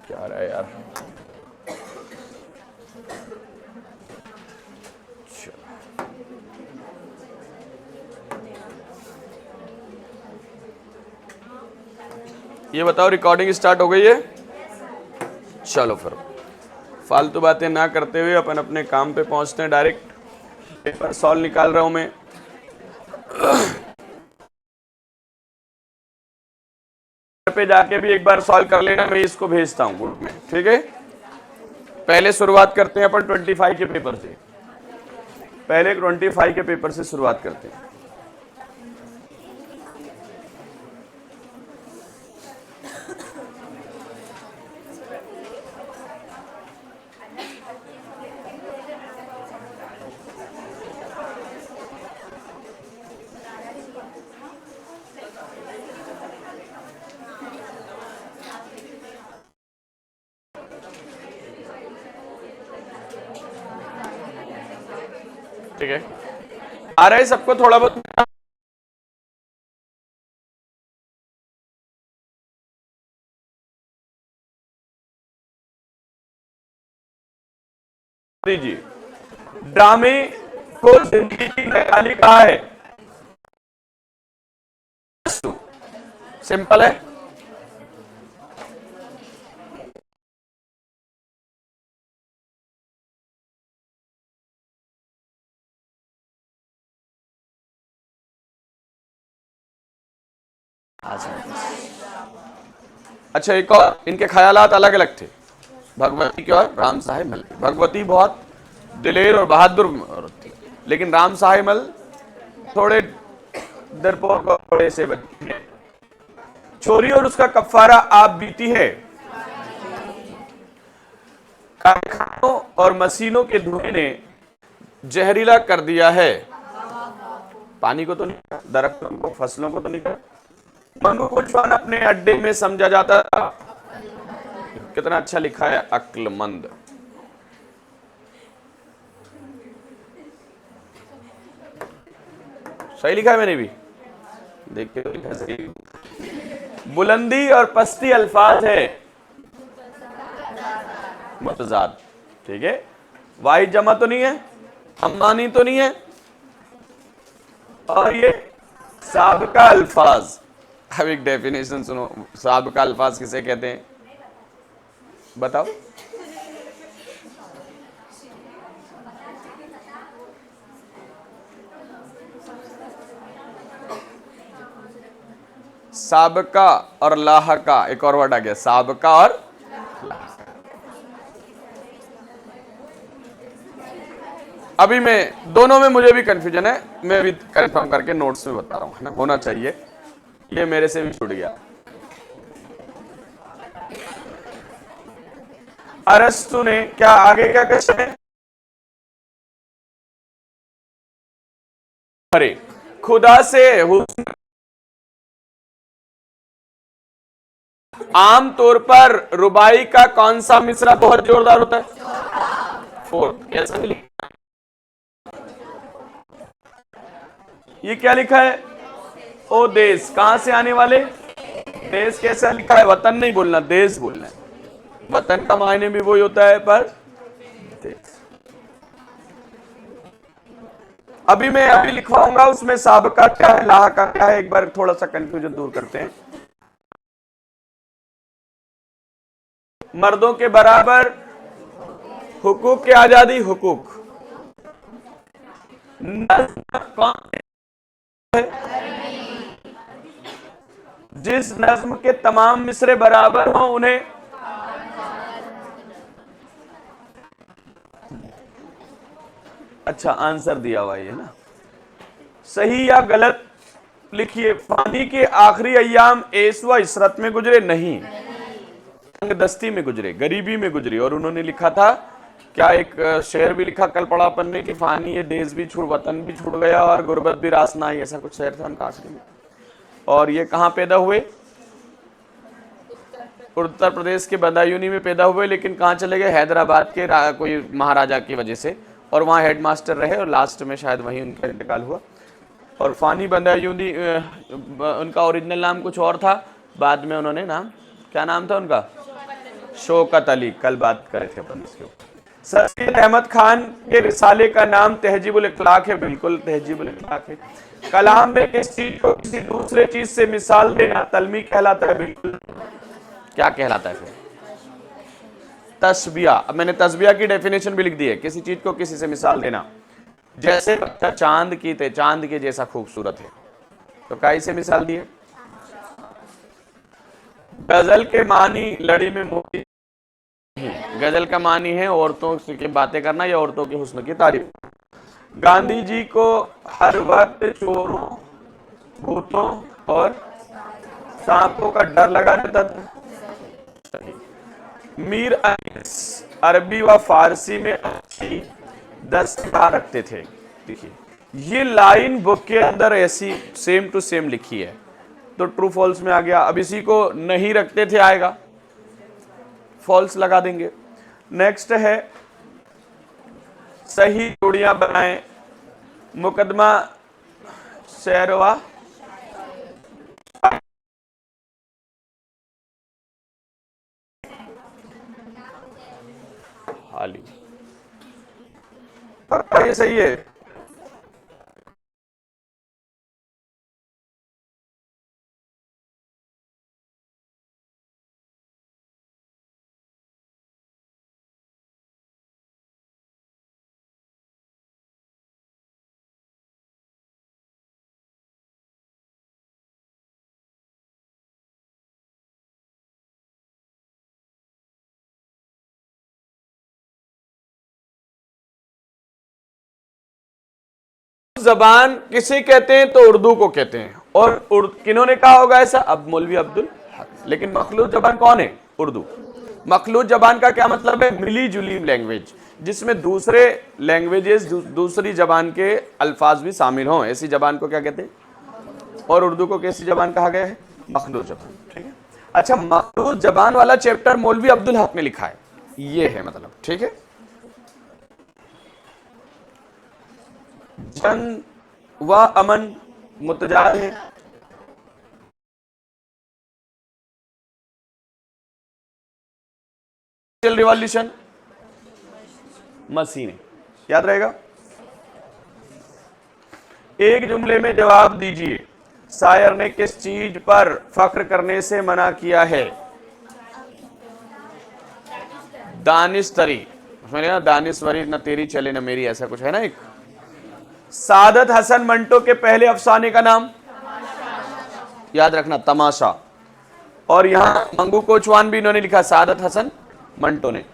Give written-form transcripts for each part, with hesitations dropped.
क्या रहा है यार। ये बताओ रिकॉर्डिंग स्टार्ट हो गई है? चलो फिर फालतू बातें ना करते हुए अपन अपने काम पे पहुंचते हैं डायरेक्ट। पेपर सॉल्व निकाल रहा हूं मैं। पे जाके भी एक बार सॉल्व कर लेना, मैं इसको भेजता हूं ग्रुप में, ठीक है। पहले शुरुआत करते हैं अपन 25 के पेपर से। पहले 25 के पेपर से शुरुआत करते हैं। ठीक है, आ रहा है सबको थोड़ा बहुत? दीजिए, ड्रामे को जिंदगी की नकाली कहा है? सिंपल है। अच्छा, एक और, इनके ख्यालात अलग अलग थे भगवती के और राम साहेब मल। भगवती बहुत दिलेर और बहादुर औरत थी, लेकिन राम साहेब मल थोड़े डरपोक और थोड़े से बच्चे। चोरी और उसका कफारा आप बीती है। कारखानों और मशीनों के धुएं ने जहरीला कर दिया है। पानी को तो नहीं, दरख्तों को, फसलों को तो नहीं कर। मन को कुछ अपने अड्डे में समझा जाता था। कितना अच्छा लिखा है, अक्लमंद। सही लिखा है मैंने भी, देखते हो लिखा सही। बुलंदी और पस्ती अल्फाज है मुतजाद, ठीक है। वाहिद जमा तो नहीं है, अम्मानी तो नहीं है, और ये साबका अल्फाज। अब एक डेफिनेशन सुनो, साबका अल्फाज किसे कहते हैं बताओ? साबका और लाहका, एक और वर्ड आ गया, साबका और अभी मैं दोनों में मुझे भी कंफ्यूजन है, मैं भी कंफर्म करके नोट्स में बता रहा हूं, है ना, होना चाहिए। ये मेरे से भी छूट गया। अरस्तु ने क्या आगे क्या क्वेश्चन है? अरे खुदा से हुस्न आम तौर पर रुबाई का कौन सा मिसरा बहुत जोरदार होता है? फोर्थ। कैसा लिखा? ये क्या लिखा है? ओ देश, कहां से आने वाले? देश कैसा लिखा है? वतन नहीं बोलना, देश बोलना है। वतन का मायने भी वही होता है, पर देश। अभी मैं अभी लिखवाऊंगा, उसमें साबका क्या है, लाहका क्या है, एक बार थोड़ा सा कंफ्यूजन दूर करते हैं। मर्दों के बराबर हुकूक की आजादी, हुकूक। नज्म कौन है? जिस नज्म के तमाम मिसरे बराबर हों उन्हें अच्छा आंसर दिया हुआ है ना, सही या गलत लिखिए। फानी के आखिरी अय्याम ऐश व इसरत में गुजरे, नहीं, दस्ती में गुजरे, गरीबी में गुजरे। और उन्होंने लिखा था क्या, एक शेर भी लिखा कल पढ़ा अपन ने कि फानी ये देश भी छूट, वतन भी छूट गया और गुर्बत भी रास ना आई, ऐसा कुछ शेर था उनका आखिरी में। और ये कहां पैदा हुए? उत्तर प्रदेश के बदायूनी में पैदा हुए, लेकिन कहां चले गए? हैदराबाद के कोई महाराजा की वजह से, और वहां हेडमास्टर रहे और लास्ट में शायद वहीं उनका इंतकाल हुआ। और फानी बदायूनी उनका ओरिजिनल नाम कुछ और था, बाद में उन्होंने नाम, क्या नाम था उनका? शौकत अली, कल बात करे थे अपन इसके ऊपर। सर सैयद अहमद खान के रिसाले का नाम तहजीबुल इखलाक है, बिल्कुल तहजीबुल इखलाक है। कलाम में किस चीज को किसी दूसरे चीज से मिसाल देना तलमी कहलाता है, बिल्कुल। क्या कहलाता है फिर? तस्बिया। अब मैंने तस्बिया की डेफिनेशन भी लिख दी है, किसी चीज को किसी से मिसाल देना। जैसे बच्चा चांद की थे, चांद के जैसा खूबसूरत है, तो काई से मिसाल दी है? गजल के मानी लड़ी में मोती, गजल का मानी है औरतों की बातें करना या औरतों के हुस्न की तारीफ। गांधी जी को हर वक्त चोरों, भूतों और सांपों का डर लगा रहता था। मीर अनीस अरबी व फारसी में अच्छी दस्तकार रखते थे। देखिए ये लाइन बुक के अंदर ऐसी सेम टू सेम लिखी है, तो ट्रू फॉल्स में आ गया। अब इसी को नहीं रखते थे आएगा, फॉल्स लगा देंगे। नेक्स्ट है सही जोड़ियां बनाएं। मुकदमा शेरवा हाली, ये सही है। जबान किसे कहते हैं? तो उर्दू को कहते हैं। और किन्होंने कहा होगा ऐसा? अब मौलवी अब्दुल हक। लेकिन मखलूत जबान कौन है? उर्दू। मखलूत जबान का क्या मतलब है? मिली जुली लैंग्वेज, जिसमें दूसरे लैंग्वेजेस, दूसरी जबान के अल्फाज भी शामिल हों, ऐसी जबान को क्या कहते हैं? और उर्दू को कैसी जबान कहा गया है? मखलूत जबान। ठीक है। अच्छा, मखलूत जबान वाला चैप्टर मौलवी अब्दुल हक ने लिखा है, ये है मतलब। ठीक है। जंग व अमन मुतजाद है। रिवॉल्यूशन मसीह ने, याद रहेगा। एक जुमले में जवाब दीजिए, शायर ने किस चीज पर फख्र करने से मना किया है? दानिशतरी। उसमें ना दानिशवरी न तेरी चले न मेरी, ऐसा कुछ है ना एक। सादत हसन मंटो के पहले अफसाने का नाम याद रखना, तमाशा। और यहां मंगू कोचवान भी इन्होंने लिखा, सादत हसन मंटो ने।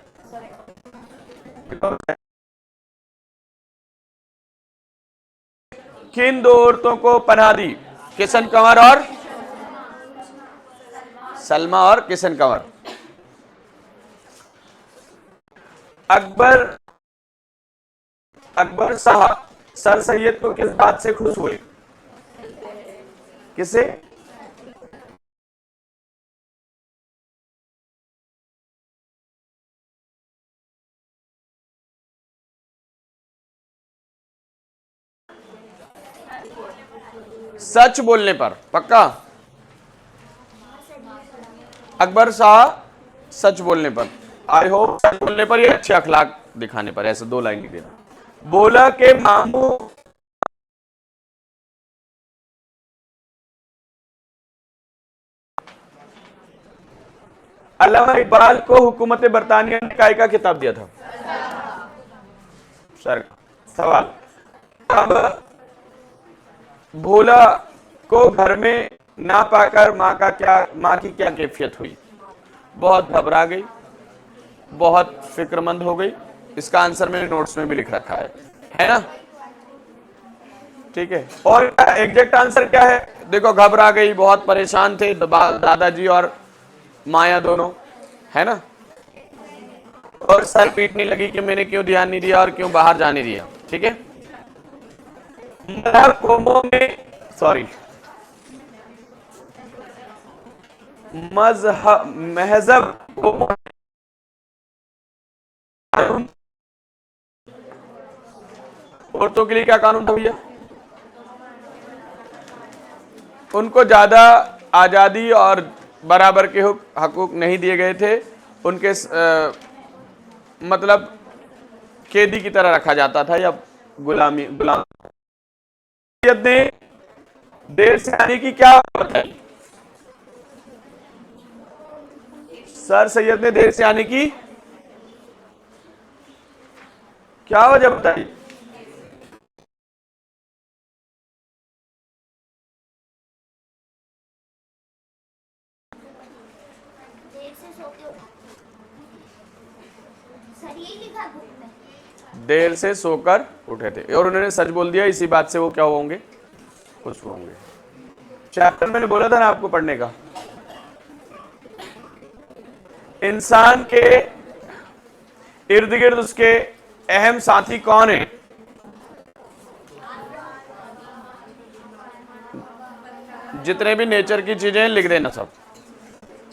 किन दो औरतों को पनाह दी? किशन कंवर और सलमा और किशन कंवर। अकबर साहब सर सैयद को किस बात से खुश हुए? किसे? सच बोलने पर। पक्का? अकबर शाह सच बोलने पर, आई होप सच बोलने पर, ये अच्छे अखलाक दिखाने पर, ऐसे 2 लाइन लिख देना। बोला के मामू अल्लामा इकबाल को हुकूमत बरतानिया ने काय का खिताब दिया था? सर सवाल, अब भोला को घर में ना पाकर माँ की क्या कैफियत हुई? बहुत घबरा गई, बहुत फिक्रमंद हो गई। इसका आंसर मैंने नोट्स में भी लिख रखा है ना? ठीक है। और एग्जैक्ट आंसर क्या है? देखो, घबरा गई, बहुत परेशान थे दादाजी और माया दोनों, है ना? और सर पीटने लगी कि मैंने क्यों ध्यान नहीं दिया और क्यों बाहर जाने दिया। ठीक है। कौमों में, सॉरी, महजब औरतों के लिए क्या कानून था भैया? उनको ज्यादा आजादी और बराबर के हकूक नहीं दिए गए थे, उनके मतलब कैदी की तरह रखा जाता था या गुलाम। ने देर से आने की क्या बताई? सर सैयद ने देर से आने की क्या वजह बताई? देर से सोकर उठे थे और उन्होंने सच बोल दिया, इसी बात से वो क्या होंगे? खुश होंगे। चैप्टर मैंने बोला था ना आपको पढ़ने का। इंसान के इर्द गिर्द उसके अहम साथी कौन है? जितने भी नेचर की चीजें लिख देना सब,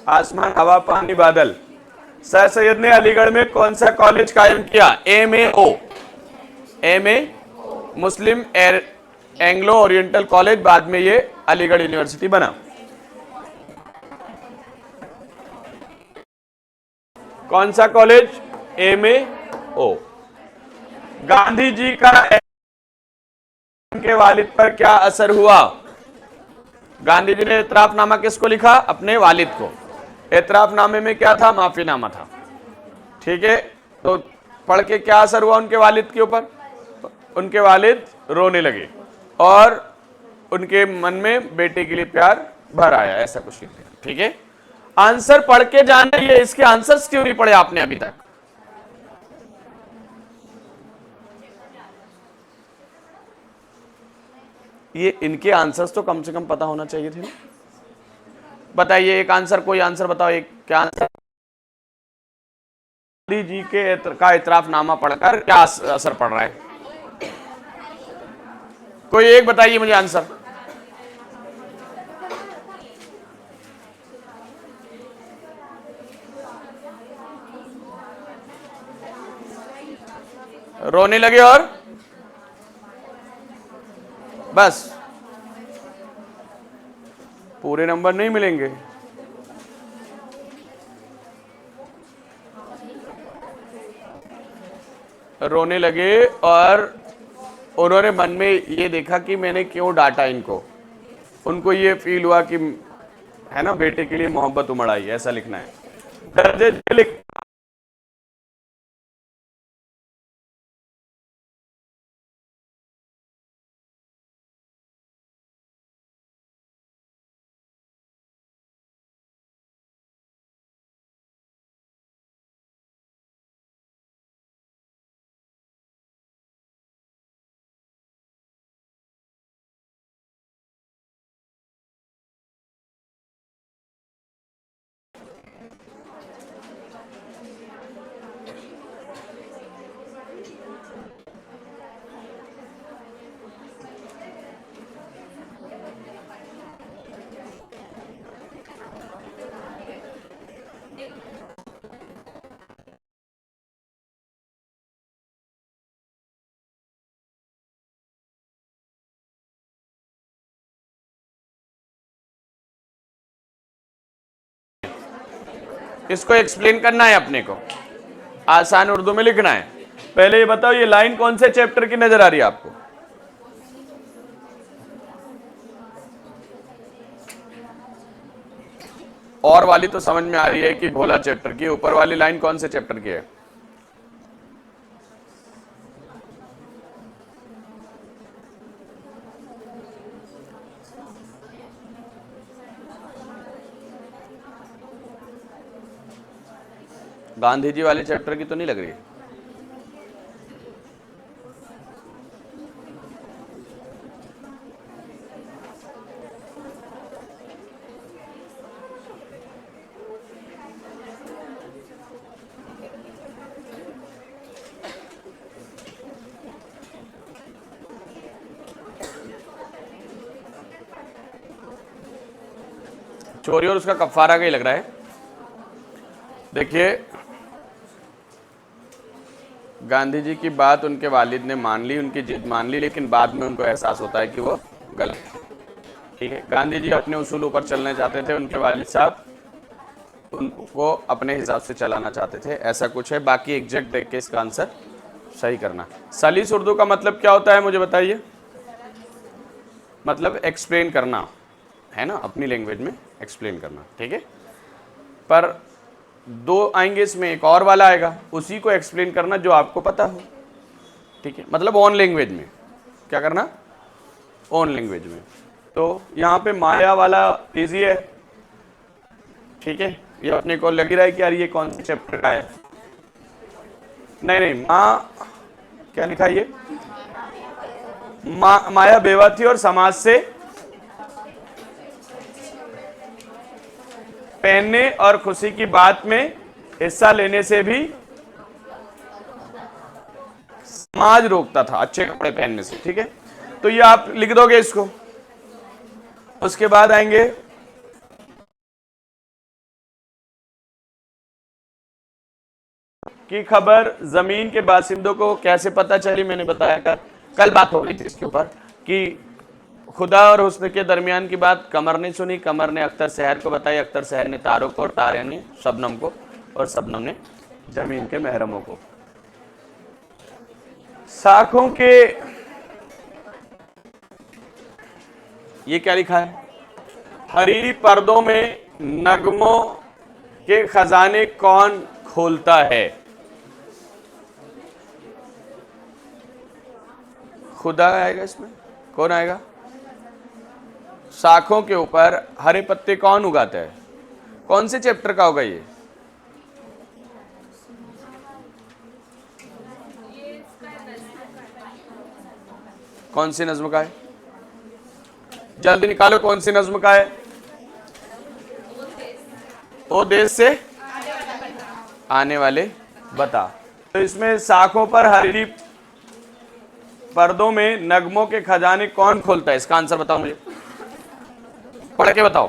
आसमान, हवा, पानी, बादल। सर सैयद ने अलीगढ़ में कौन सा कॉलेज कायम किया? MAO, मुस्लिम एंग्लो ओरिएंटल कॉलेज। बाद में ये अलीगढ़ यूनिवर्सिटी बना। कौन सा कॉलेज? MAO। गांधी जी का उनके वालिद पर क्या असर हुआ? गांधी जी ने इतराफनामा किसको लिखा? अपने वालिद को। इतराफनामे में क्या था? माफीनामा था। ठीक है, तो पढ़ के क्या असर हुआ उनके वालिद के ऊपर? उनके वालिद रोने लगे और उनके मन में बेटे के लिए प्यार भर आया, ऐसा कुछ लिखते हैं। ठीक है, आंसर पढ़ के जाना। ये इसके आंसर्स क्यों नहीं पढ़े आपने अभी तक? ये इनके आंसर्स तो कम से कम पता होना चाहिए थे। बताइए एक आंसर, कोई आंसर बताओ, एक क्या आंसर? गांधी जी के का इतराफनामा पढ़कर क्या असर पड़ रहा है? कोई एक बताइए मुझे आंसर। रोने लगे और बस, पूरे नंबर नहीं मिलेंगे। रोने लगे और उन्होंने मन में ये देखा कि मैंने क्यों डांटा इनको। उनको ये फील हुआ कि है ना, बेटे के लिए मोहब्बत उमड़ आई, ऐसा लिखना है। दर्जे लिख इसको एक्सप्लेन करना है अपने को, आसान उर्दू में लिखना है। पहले ये बताओ, ये लाइन कौन से चैप्टर की नजर आ रही है आपको? और वाली तो समझ में आ रही है कि भोला चैप्टर की। ऊपर वाली लाइन कौन से चैप्टर की है? गांधी जी वाले चैप्टर की तो नहीं लग रही है। चोरी और उसका कफारा का ही लग रहा है। देखिए, गांधी जी की बात उनके वालिद ने मान ली, उनकी जिद मान ली, लेकिन बाद में उनको एहसास होता है कि वो गलत है। ठीक है, गांधी जी अपने उसूलों पर चलना चाहते थे, उनके वालिद साहब उनको अपने हिसाब से चलाना चाहते थे, ऐसा कुछ है। बाकी एग्जैक्ट देख के इसका आंसर सही करना। सलीस उर्दू का मतलब क्या होता है मुझे बताइए? मतलब एक्सप्लेन करना है ना, अपनी लैंग्वेज में एक्सप्लेन करना, ठीक है। पर दो आएंगे इसमें, एक और वाला आएगा, उसी को एक्सप्लेन करना जो आपको पता हो, ठीक है। मतलब ऑन लैंग्वेज में क्या करना, ऑन लैंग्वेज में। तो यहाँ पे माया वाला इजी है, ठीक है। ये अपने को लग रहा है कि यार ये कौन से चैप्टर का है। नहीं नहीं, माँ क्या लिखा है ये, माया बेवा थी और समाज से पहनने और खुशी की बात में हिस्सा लेने से भी समाज रोकता था, अच्छे कपड़े पहनने से, ठीक है। तो ये आप लिख दोगे इसको। उसके बाद आएंगे की खबर जमीन के बासिंदों को कैसे पता चली। मैंने बताया कल बात हो रही थी इसके ऊपर कि खुदा और हुस्न के दरमियान की बात कमर ने सुनी, कमर ने अख्तर सहर को बताई, अख्तर सहर ने तारों को, और तारे ने शबनम को, और शबनम ने जमीन के महरमों को। साखों के, ये क्या लिखा है, हरीरी पर्दों में नगमों के खजाने कौन खोलता है? खुदा आएगा इसमें, कौन आएगा? शाखों के ऊपर हरे पत्ते कौन उगाता है? कौन से चैप्टर का होगा ये? कौन सी नज्म का है? जल्दी निकालो, कौन सी नज्म का है? ओ देश से आने वाले बता। तो इसमें शाखों पर हरीरी पर्दों में नगमों के खजाने कौन खोलता है? इसका आंसर बताओ मुझे, पढ़ के बताओ।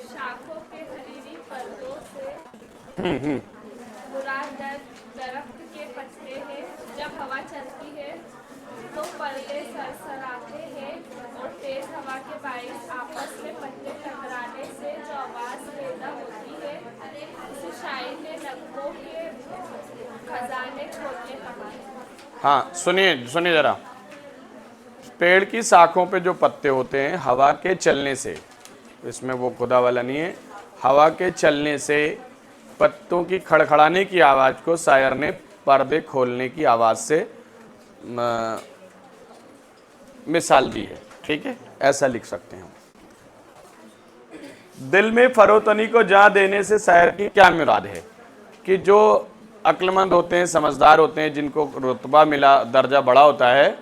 शाखों के हरीरी पर्दों से मुराद दरख्त के पत्ते हैं। जब हवा चलती है तो पर्दे सरसराते हैं और तेज हवा के बारिश आपस में पत्ते टकराने से जो आवाज पैदा होती है उसे शायर ने नगमों के खजाने खोलने कहा है। हाँ सुनिए सुनिए जरा, पेड़ की शाखों पे जो पत्ते होते हैं हवा के चलने से, इसमें वो खुदा वाला नहीं है, हवा के चलने से पत्तों की खड़खड़ाने की आवाज़ को शायर ने पर्दे खोलने की आवाज़ से मिसाल दी है, ठीक है। ऐसा लिख सकते हैं हम। दिल में फरोतनी को जा देने से शायर की क्या मुराद है? कि जो अक्लमंद होते हैं, समझदार होते हैं, जिनको रुतबा मिला, दर्जा बड़ा होता है,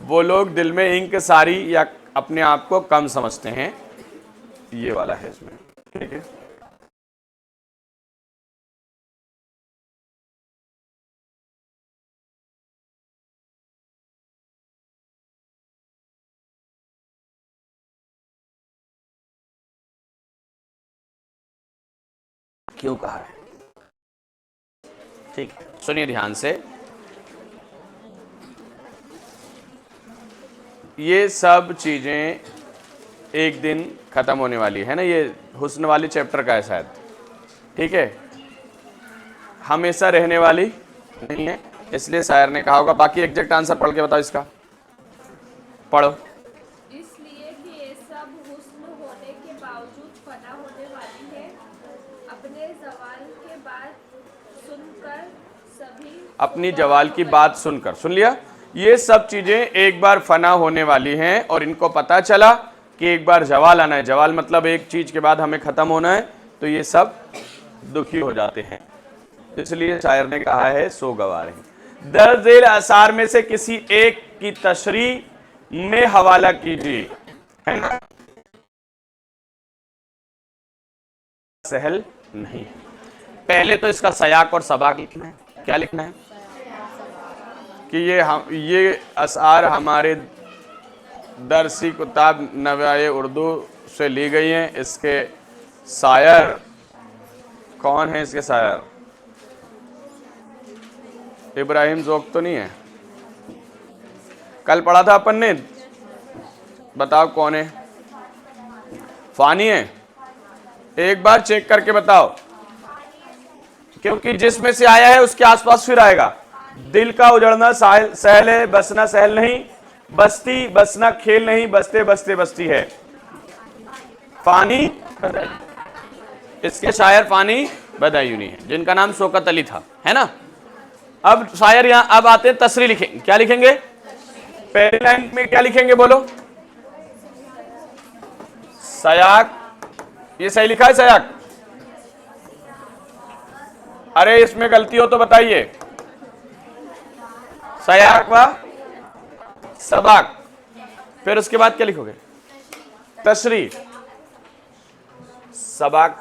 वो लोग दिल में इंकसारी या अपने आप को कम समझते हैं, ये वाला है इसमें, ठीक है। क्यों कहा है, ठीक है। सुनिए ध्यान से, ये सब चीजें एक दिन खत्म होने वाली है ना। ये हुस्न वाली चैप्टर का है शायद, ठीक है, हमेशा रहने वाली नहीं है, इसलिए शायर ने कहा होगा। बाकी एग्जैक्ट आंसर पढ़ के बताओ इसका, पढ़ो। इसलिए कि ये सब हुस्न होने के बावजूद फना होने वाली है। अपने जवाल के बाद सुनकर सभी अपनी जवाल की बात सुनकर, सुन लिया, ये सब चीजें एक बार फना होने वाली हैं और इनको पता चला कि एक बार जवाल आना है। जवाल मतलब एक चीज के बाद हमें खत्म होना है, तो ये सब दुखी हो जाते हैं, इसलिए शायर ने कहा है सो गवार है। दर्ज झेल आसार में से किसी एक की तशरीह में हवाला कीजिए, है ना, सहल नहीं। पहले तो इसका सयाक और सबाक लिखना है। क्या लिखना है? कि ये असार हमारे दरसी किताब नवाए उर्दू से ली गई हैं। इसके शायर कौन है? इसके शायर इब्राहिम ज़ौक़ तो नहीं है? कल पढ़ा था अपन ने, बताओ कौन है? फ़ानी है? एक बार चेक करके बताओ, क्योंकि जिसमें से आया है उसके आसपास फिर आएगा। दिल का उजड़ना सहल है, बसना सहल नहीं। बस्ती बसना खेल नहीं, बसते बसते बस्ती है। पानी, इसके शायर पानी बदायूनी है, जिनका नाम शौकत अली था, है ना। अब शायर यहां अब आते हैं तसरी लिखेंगे। क्या लिखेंगे? पहली लाइन में क्या लिखेंगे बोलो? सयाक। ये सही लिखा है सयाक? अरे इसमें गलती हो तो बताइए। सयाक व सबाक। फिर उसके बाद क्या लिखोगे? तशरी, सबाक।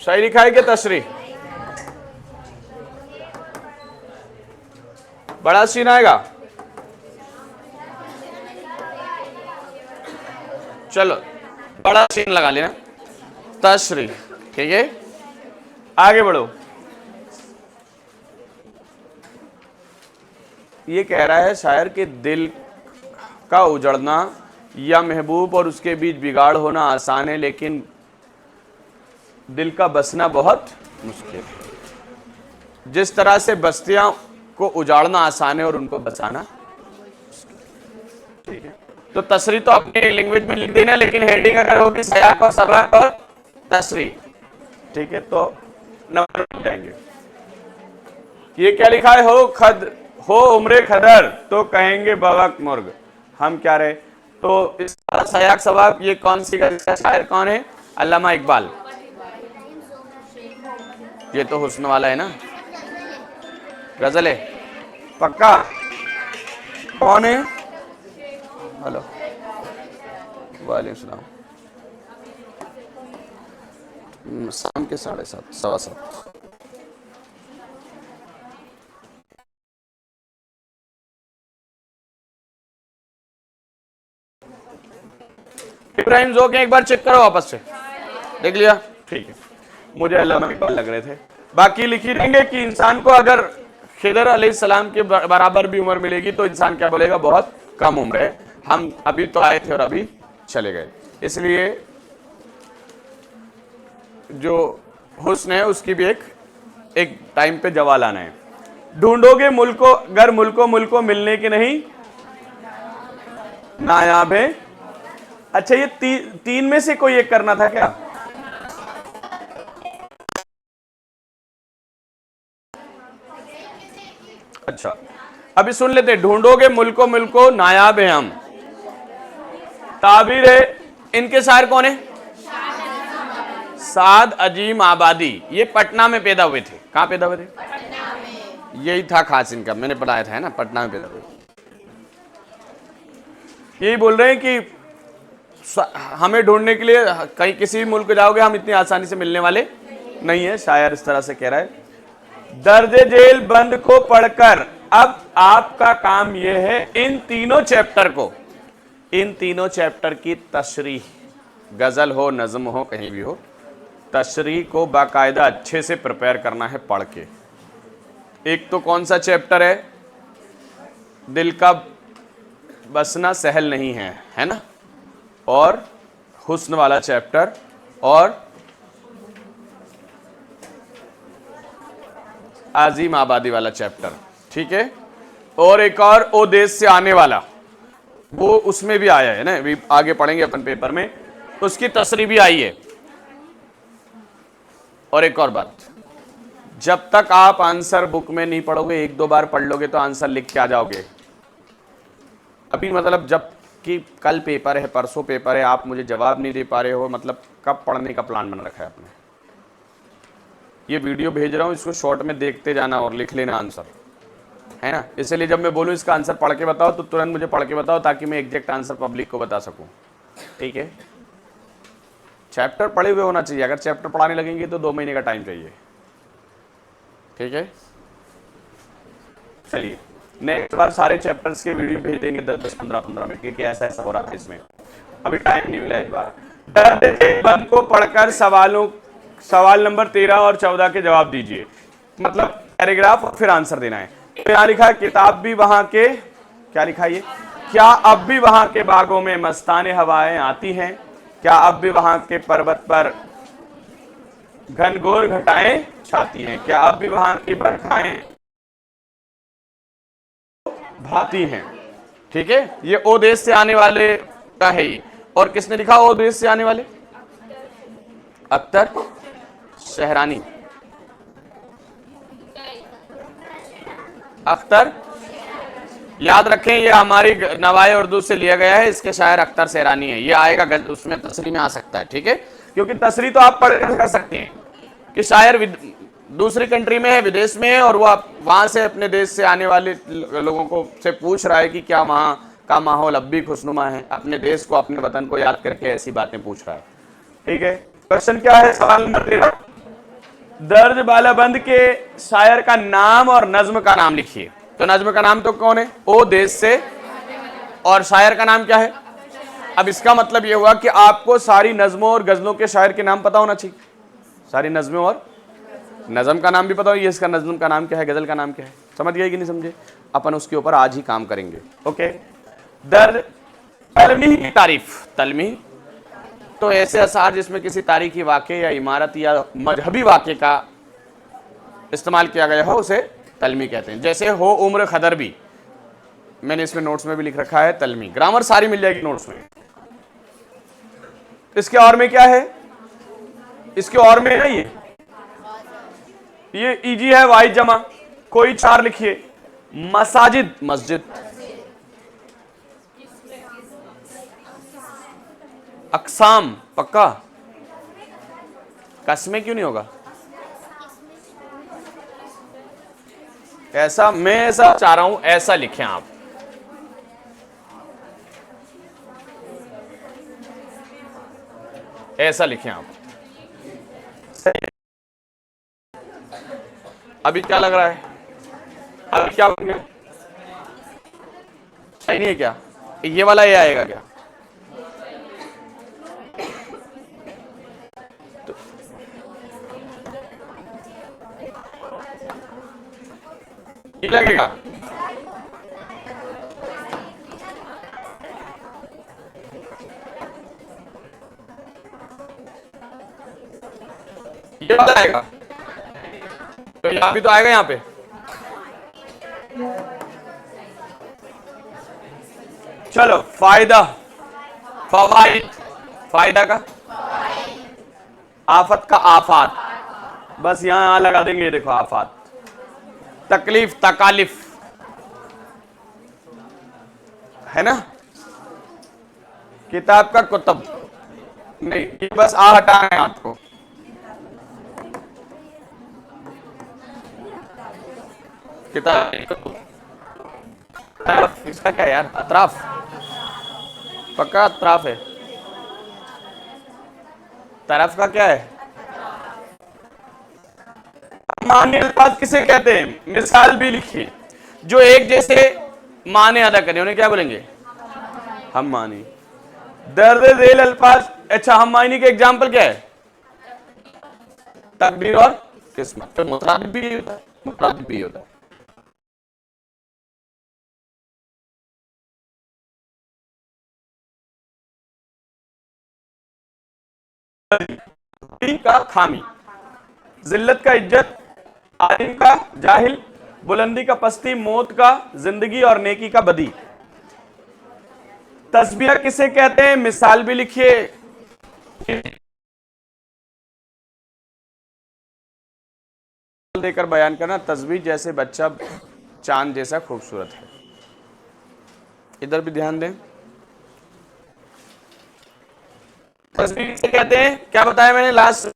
सही लिखा है कि तशरी? बड़ा सीन आएगा। चलो बड़ा सीन लगा लेना, तशरी, ठीक है। आगे बढ़ो। ये कह रहा है शायर कि दिल का उजड़ना या महबूब और उसके बीच बिगाड़ होना आसान है, लेकिन दिल का बसना बहुत मुश्किल है। जिस तरह से बस्तियां को उजाड़ना आसान है और उनको बचाना, ठीक है। तो तसरी तो अपने लैंग्वेज में लिख देना, लेकिन हेडिंग अगर होगी सयाक और सबाक और तसरी, ठीक है, तो नंबर मिल जाएंगे। ये क्या लिखा है? हो उम्रे खदर तो कहेंगे बवक मुर्ग। हम क्या रहे? तो इस सयाक सबाक ये कौन सी गजल का शायर कौन है? अल्लामा इकबाल। ये तो हुस्न वाला है ना, गजल है पक्का। कौन है? हेलो, वालेकुम सलाम। शाम के 7:30 7:15। इब्राहिम ज़ोक एक बार चेक करो वापस से, देख लिया? ठीक है, मुझे अल्लामा इकबाल लग रहे थे। बाकी लिखी रहेंगे कि इंसान को अगर खिदर अलैहिस्सलाम के बराबर भी उम्र मिलेगी तो इंसान क्या बोलेगा? बहुत कम उम्र है, हम अभी तो आए थे और अभी चले गए। इसलिए जो हुस्न है उसकी भी एक टाइम पे जवाल आना है। ढूंढोगे मुल्को गर मुल्को मिलने की नहीं, नायाब है। अच्छा, ये तीन में से कोई एक करना था क्या? अच्छा, अभी सुन लेते। ढूंढोगे मुल्को नायाब है हम। ताबीर है, इनके शायर कौन है? साद अजीम आबादी। ये पटना में पैदा हुए थे। कहां पैदा हुए थे? पटना में। यही था खास इनका, मैंने पढ़ाया था, है ना, पटना में पैदा हुए। यही बोल रहे हैं कि हमें ढूंढने के लिए कहीं किसी भी मुल्क जाओगे, हम इतनी आसानी से मिलने वाले नहीं है। शायर इस तरह से कह रहा है। दर्द जेल बंद को पढ़कर अब आपका काम यह है इन तीनों चैप्टर की तशरीह, गजल हो, नज्म हो, कहीं भी हो, तशरीह को बाकायदा अच्छे से प्रिपेयर करना है पढ़ के। एक तो कौन सा चैप्टर है? दिल का बसना सहल नहीं है, है ना, और हुस्न वाला चैप्टर, और आजीम आबादी वाला चैप्टर, ठीक है। और एक और ओ देश से आने वाला, वो उसमें भी आया है ना, अभी आगे पढ़ेंगे अपन पेपर में, उसकी तशरीह भी आई है। और एक और बात, जब तक आप आंसर बुक में नहीं पढ़ोगे, 1-2 बार पढ़ लोगे तो आंसर लिख के आ जाओगे। अभी मतलब जब कि कल पेपर है, परसों पेपर है, आप मुझे जवाब नहीं दे पा रहे हो, मतलब कब पढ़ने का प्लान बना रखा है आपने? ये वीडियो भेज रहा हूँ, इसको शॉर्ट में देखते जाना और लिख लेना आंसर, है ना। इसलिए जब मैं बोलूँ इसका आंसर पढ़ के बताओ तो तुरंत मुझे पढ़ के बताओ, ताकि मैं एग्जैक्ट आंसर पब्लिक को बता सकूँ, ठीक है। चैप्टर पढ़े हुए होना चाहिए। अगर चैप्टर पढ़ाने लगेंगे तो 2 महीने का टाइम चाहिए, ठीक है। चलिए, नेक्स्ट बार सारे चैप्टर्स के वीडियो भेज देंगे 10-15 मिनट के, ऐसा ऐसा हो रहा है इसमें, अभी टाइम नहीं मिला इस बार। दर्द बंद को पढ़कर सवाल नंबर 13 और 14 के जवाब दीजिए, मतलब पैराग्राफ और फिर आंसर देना है। तो यहाँ लिखा है किताब भी वहां के क्या लिखा है ये? क्या अब भी वहां के बागों में मस्ताने हवाएं आती हैं? क्या अब भी वहां के पर्वत पर घनघोर घटाएं छाती हैं? क्या अब भी वहां की बरखाएं भाती हैं? ठीक है, ये ओ देश से आने वाले का है ये। और किसने लिखा ओ देश से आने वाले? अख्तर शहरानी। अख्तर, याद रखें ये हमारी नवाए उर्दू से लिया गया है, इसके शायर अख्तर सहरानी है। ये आएगा उसमें तसरी में आ सकता है, ठीक है, क्योंकि तसरी तो आप पढ़ कर सकते हैं कि शायर दूसरी कंट्री में है, विदेश में है, और वो वहां से अपने देश से आने वाले लोगों को से पूछ रहा है कि क्या वहां का माहौल अब भी खुशनुमा है, अपने देश को, अपने वतन को याद करके ऐसी बातें पूछ रहा है। ठीक है, क्वेश्चन क्या है? सवाल नंबर 13, दर्ज बालाबंद के शायर का नाम और नज्म का नाम लिखिए। तो नज्म का नाम तो कौन है? ओ देश से। और शायर का नाम क्या है? अब इसका मतलब यह हुआ कि आपको सारी नज्मों और गजलों के शायर के नाम पता होना चाहिए। सारी नज्मों और नज्म का नाम भी पता हो, ये इसका नज्म का नाम क्या है, गजल का नाम क्या है। समझ गए कि नहीं समझे? अपन उसके ऊपर आज ही काम करेंगे। ओके, दर्ज तलमी की तारीफ। तलमी तो ऐसे असार जिसमें किसी तारीखी वाक़े या इमारत या मजहबी वाक़े का इस्तेमाल किया गया हो, उसे तलमी कहते हैं। जैसे हो उम्र खदर भी, मैंने इसमें नोट्स में भी लिख रखा है तलमी। ग्रामर सारी मिल जाएगी नोट्स में। इसके और में क्या है? इसके और में है ये इजी है, वाहिद जमा। कोई चार लिखिए। मसाजिद, मस्जिद। अकसाम, पक्का। कसमें क्यों नहीं होगा? ऐसा, मैं ऐसा चाह रहा हूं, ऐसा लिखें आप। ऐसा लिखें आप। अभी क्या लग रहा है? अभी क्या बन गया? सही नहीं है क्या? ये वाला ये आएगा क्या? तो ये लगेगा। ये वाला आएगा। तो यहाँ भी तो आएगा, यहाँ पे। चलो, फायदा, फवाइद। फायदा का आफत का आफात, बस यहां लगा देंगे। ये देखो, आफात। तकलीफ, तकालिफ, है ना। किताब का कुतब नहीं, ये बस आ हटाना है आपको। किताब, इसका क्या यार? अतराफ, पक्का अतराफ है। तरफ का क्या है? माने अल्फाज किसे कहते हैं? मिसाल भी लिखिए। जो एक जैसे माने अदा करें उन्हें क्या बोलेंगे? हम मानी। दर्द दिल अल्फाज, अच्छा, हम मानी के एग्जाम्पल क्या है? तकदीर और किस्मत। तो मुतरादिफ भी होता है, मुतरादिफ भी होता है। का खामी, जिल्लत का इज्जत, आलिम का जाहिल, बुलंदी का पस्ती, मौत का जिंदगी और नेकी का बदी। तस्बीह किसे कहते हैं? मिसाल भी लिखिए। देकर बयान करना। तस्बीह जैसे बच्चा चांद जैसा खूबसूरत है। इधर भी ध्यान दें। तस्बीह किसे कहते हैं? क्या बताया मैंने लास्ट?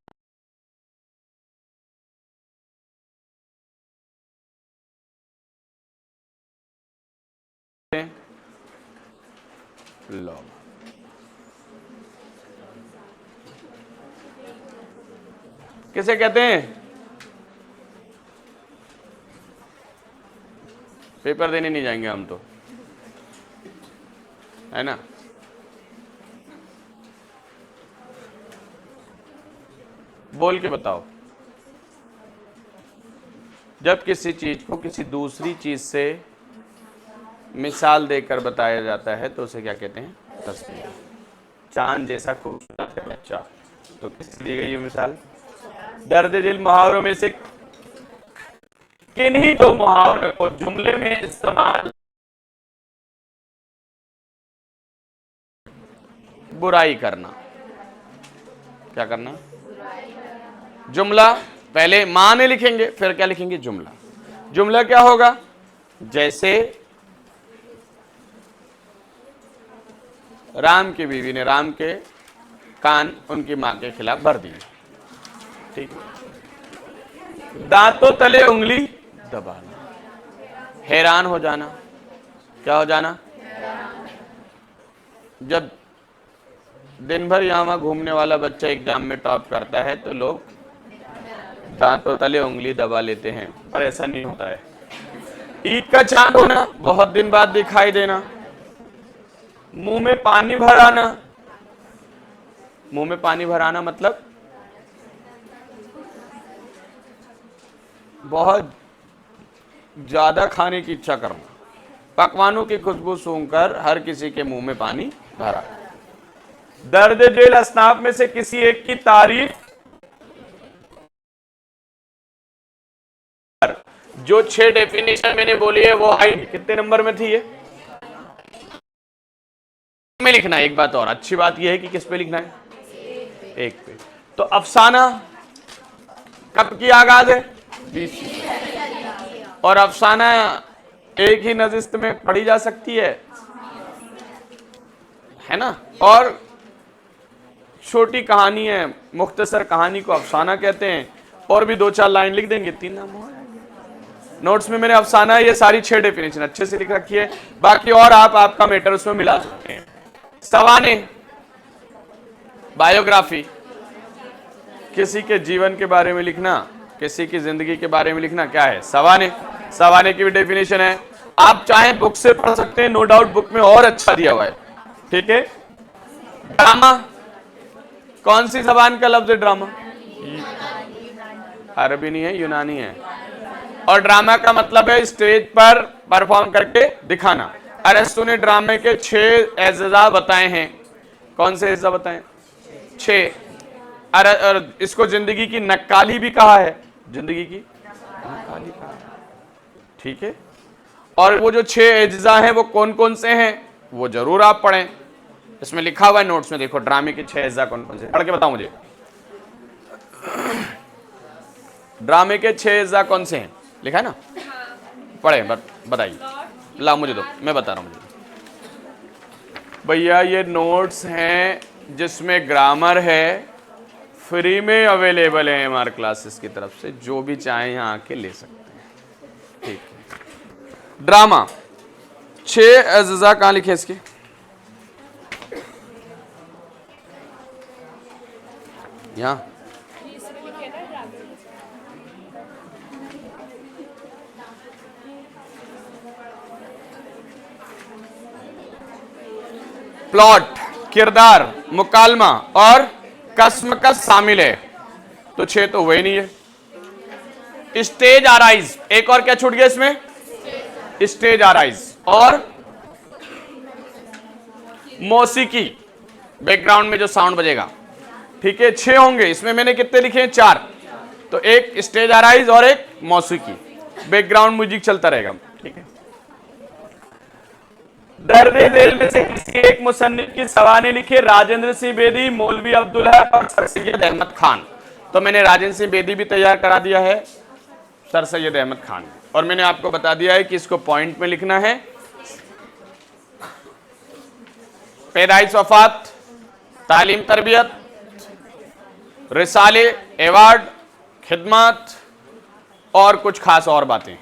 लो, किसे कहते हैं? पेपर देने नहीं जाएंगे हम तो, है ना। बोल के बताओ। जब किसी चीज को किसी दूसरी चीज से मिसाल देकर बताया जाता है तो उसे क्या कहते हैं? तस्वीर। चांद जैसा खूबसूरत है बच्चा, तो किससे दी गई ये मिसाल? दर्द दिल मुहावरों में से किन्हीं दो मुहावरों को जुमले में इस्तेमाल बुराई करना। क्या करना? जुमला पहले माने लिखेंगे, फिर क्या लिखेंगे? जुमला। जुमला क्या होगा? जैसे राम की बीवी ने राम के कान उनकी मां के खिलाफ भर दिए। ठीक। दांतों तले उंगली दबाना, हैरान हो जाना। क्या हो जाना? जब दिन भर यहां वहां घूमने वाला बच्चा एग्जाम में टॉप करता है तो लोग दांतों तले उंगली दबा लेते हैं, पर ऐसा नहीं होता है। ईद का चांद होना, बहुत दिन बाद दिखाई देना। मुंह में पानी भर आना। मुंह में पानी भर आना मतलब बहुत ज्यादा खाने की इच्छा करना। पकवानों की खुशबू सूंघकर हर किसी के मुंह में पानी भरा। दर्द दिल असनाफ में से किसी एक की तारीफ जो 6 डेफिनेशन मैंने बोली है वो आई कितने नंबर में थी? ये में लिखना है। एक बात और अच्छी बात यह है कि किस पे लिखना है? एक पे। तो अफसाना कब की आगाज है? 20। और अफसाना एक ही नजिस्त में पढ़ी जा सकती है ना? और छोटी कहानी है, मुख्तसर कहानी को अफसाना कहते हैं। और भी 2-4 लाइन लिख देंगे, 3 नाम हो जाएंगे। नोट्स में मैंने अफसाना ये सारी 6 डेफिनेशन अच्छे से लिख रखी है। बाकी और आपका मैटर उसमें मिला सकते हैं। सवाने बायोग्राफी, किसी के जीवन के बारे में लिखना, किसी की जिंदगी के बारे में लिखना क्या है? सवाने। सवाने की भी डेफिनेशन है, आप चाहें बुक से पढ़ सकते हैं, नो डाउट बुक में और अच्छा दिया हुआ है। ठीक है। ड्रामा, कौन सी जबान का लफ्ज है ड्रामा? अरबी नहीं है, यूनानी है। और ड्रामा का मतलब है स्टेज पर परफॉर्म करके दिखाना। अरस्तु ने ड्रामे के 6 एज़्ज़ा बताए हैं। कौन से एज़्ज़ा बताए? 6। और इसको जिंदगी की नक्काली भी कहा है। जिंदगी की नक्काली कहा है। ठीक है। और वो जो 6 एज़्ज़ा हैं वो कौन कौन से हैं वो जरूर आप पढ़ें। इसमें लिखा हुआ है नोट्स में, देखो ड्रामे के 6 एज़्ज़ा कौन कौन से, पढ़ के बताओ मुझे। ड्रामे के 6 एज़्ज़ा कौन से हैं? लिखा है ना? पढ़े बताइए। ला मुझे दो, मैं बता रहा हूं। मुझे भैया ये नोट्स हैं जिसमें ग्रामर है, फ्री में अवेलेबल है हमारे क्लासेस की तरफ से, जो भी चाहे यहाँ आके ले सकते हैं। ठीक है। ड्रामा 6 अज़्ज़ा कहाँ लिखे इसके? यहाँ प्लॉट, किरदार, मुकालमा और कसमकस शामिल है। तो 6 तो हुए ही नहीं है। स्टेज आराइज, एक और क्या छूट गया इसमें? स्टेज आराइज और मौसीकी, बैकग्राउंड में जो साउंड बजेगा। ठीक है। 6 होंगे, इसमें मैंने कितने लिखे हैं? 4। तो एक स्टेज आराइज और एक मौसीकी, बैकग्राउंड म्यूजिक चलता रहेगा। ठीक है। दर्द दिल में से किसी एक मुसन्निफ की सवाने लिखे राजेंद्र सिंह बेदी, मौलवी अब्दुल हक और सर सैयद अहमद खान। तो मैंने राजेंद्र सिंह बेदी भी तैयार करा दिया है, सर सैयद अहमद खान, और मैंने आपको बता दिया है कि इसको पॉइंट में लिखना है। पैदाइश वफात, तालीम तरबियत, रिसाले, एवार्ड, खिदमत और कुछ खास और बातें।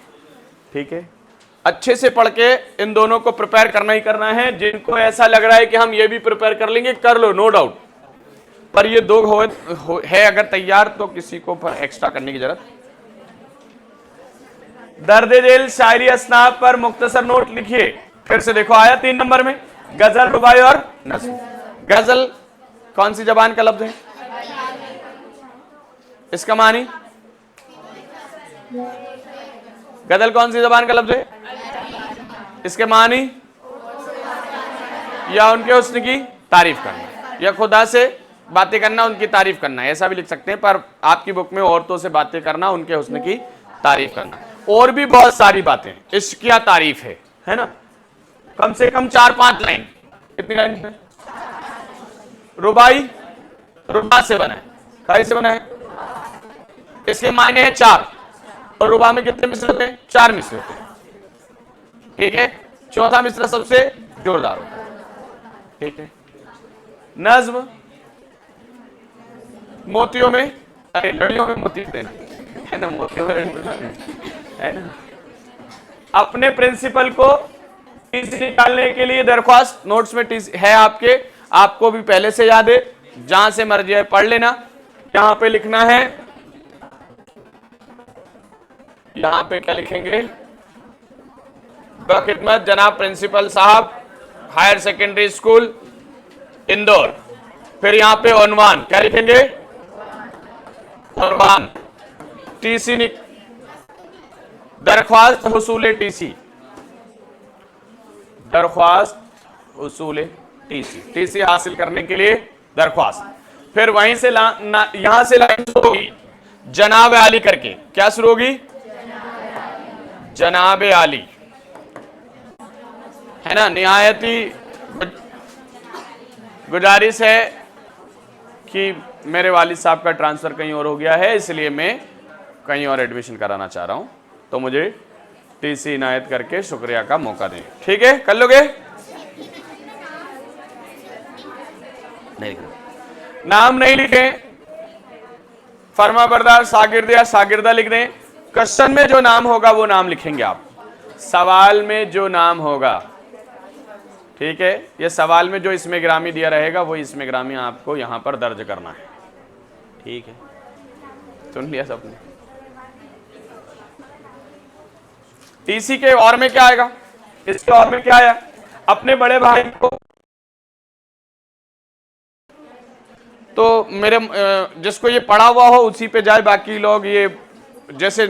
ठीक है। अच्छे से पढ़ के इन दोनों को प्रिपेयर करना ही करना है। जिनको ऐसा लग रहा है कि हम ये भी प्रिपेयर कर लेंगे, कर लो, नो डाउट। पर ये 2 है अगर तैयार तो किसी को एक्स्ट्रा करने की जरूरत। दर्द दिल शायरी असनाफ पर मुख्तसर नोट लिखिए। फिर से देखो आया 3 नंबर में, गजल, रुबाई और नज़्म। गजल कौन सी जबान का लफ्ज है? इसका मानी गजल कौन सी जबान का लफ्ज है? इसके मानी या उनके हुस्न की तारीफ करना, या खुदा से बातें करना, उनकी तारीफ करना, ऐसा भी लिख सकते हैं। पर आपकी बुक में औरतों से बातें करना, उनके हुस्न की तारीफ करना। और भी बहुत सारी बातें, इश्क क्या तारीफ है ना, कम से कम 4-5 लाइन। कितनी लाइन है? रुबाई रुबा से बना है, काय से बना है? इसके मायने हैं 4, और रुबा में कितने मिसरे होते हैं? 4 मिसरे होते हैं, ठीक है। चौथा मिसरा सबसे जोरदार होता है, ठीक है। नज्म मोतियों में, अरे लड़ियों में मोती देना है ना, मोतियों में है ना। अपने प्रिंसिपल को टीसी निकालने के लिए दरख्वास्त, नोट्स में टीसी है आपके, आपको भी पहले से याद है, जहां से मर्जी है पढ़ लेना। यहां पे लिखना है, यहां पे क्या लिखेंगे? बखिदमत जनाब प्रिंसिपल साहब, हायर सेकेंडरी स्कूल इंदौर। फिर यहां पे उन्वान क्या लिखेंगे? उन्वान टीसी दरख्वास्त हुसूले टीसी, दरख्वास्त हुसूले टीसी, टीसी हासिल करने के लिए दरख्वास्त। फिर वहीं से यहां से लाइन शुरू होगी जनाब आली करके। क्या शुरू होगी? जनाब आली, है ना। निहायती गुजारिश है कि मेरे वालिद साहब का ट्रांसफर कहीं और हो गया है, इसलिए मैं कहीं और एडमिशन कराना चाह रहा हूं, तो मुझे टीसी इनायत करके शुक्रिया का मौका दें। ठीक है, कर लोगे? नहीं, नाम नहीं लिखे, फरमा बरदार शागिर्द या शागिर्दा लिख दें। क्वेश्चन में जो नाम होगा वो नाम लिखेंगे आप, सवाल में जो नाम होगा, ठीक है। ये सवाल में जो इसमें ग्रामी दिया रहेगा वो इसमें ग्रामी आपको यहां पर दर्ज करना है, ठीक है। सुन लिया सबने? टीसी के और में क्या आएगा? इसके और में क्या आया? अपने बड़े भाई को, तो मेरे जिसको ये पढ़ा हुआ हो उसी पे जाए, बाकी लोग ये जैसे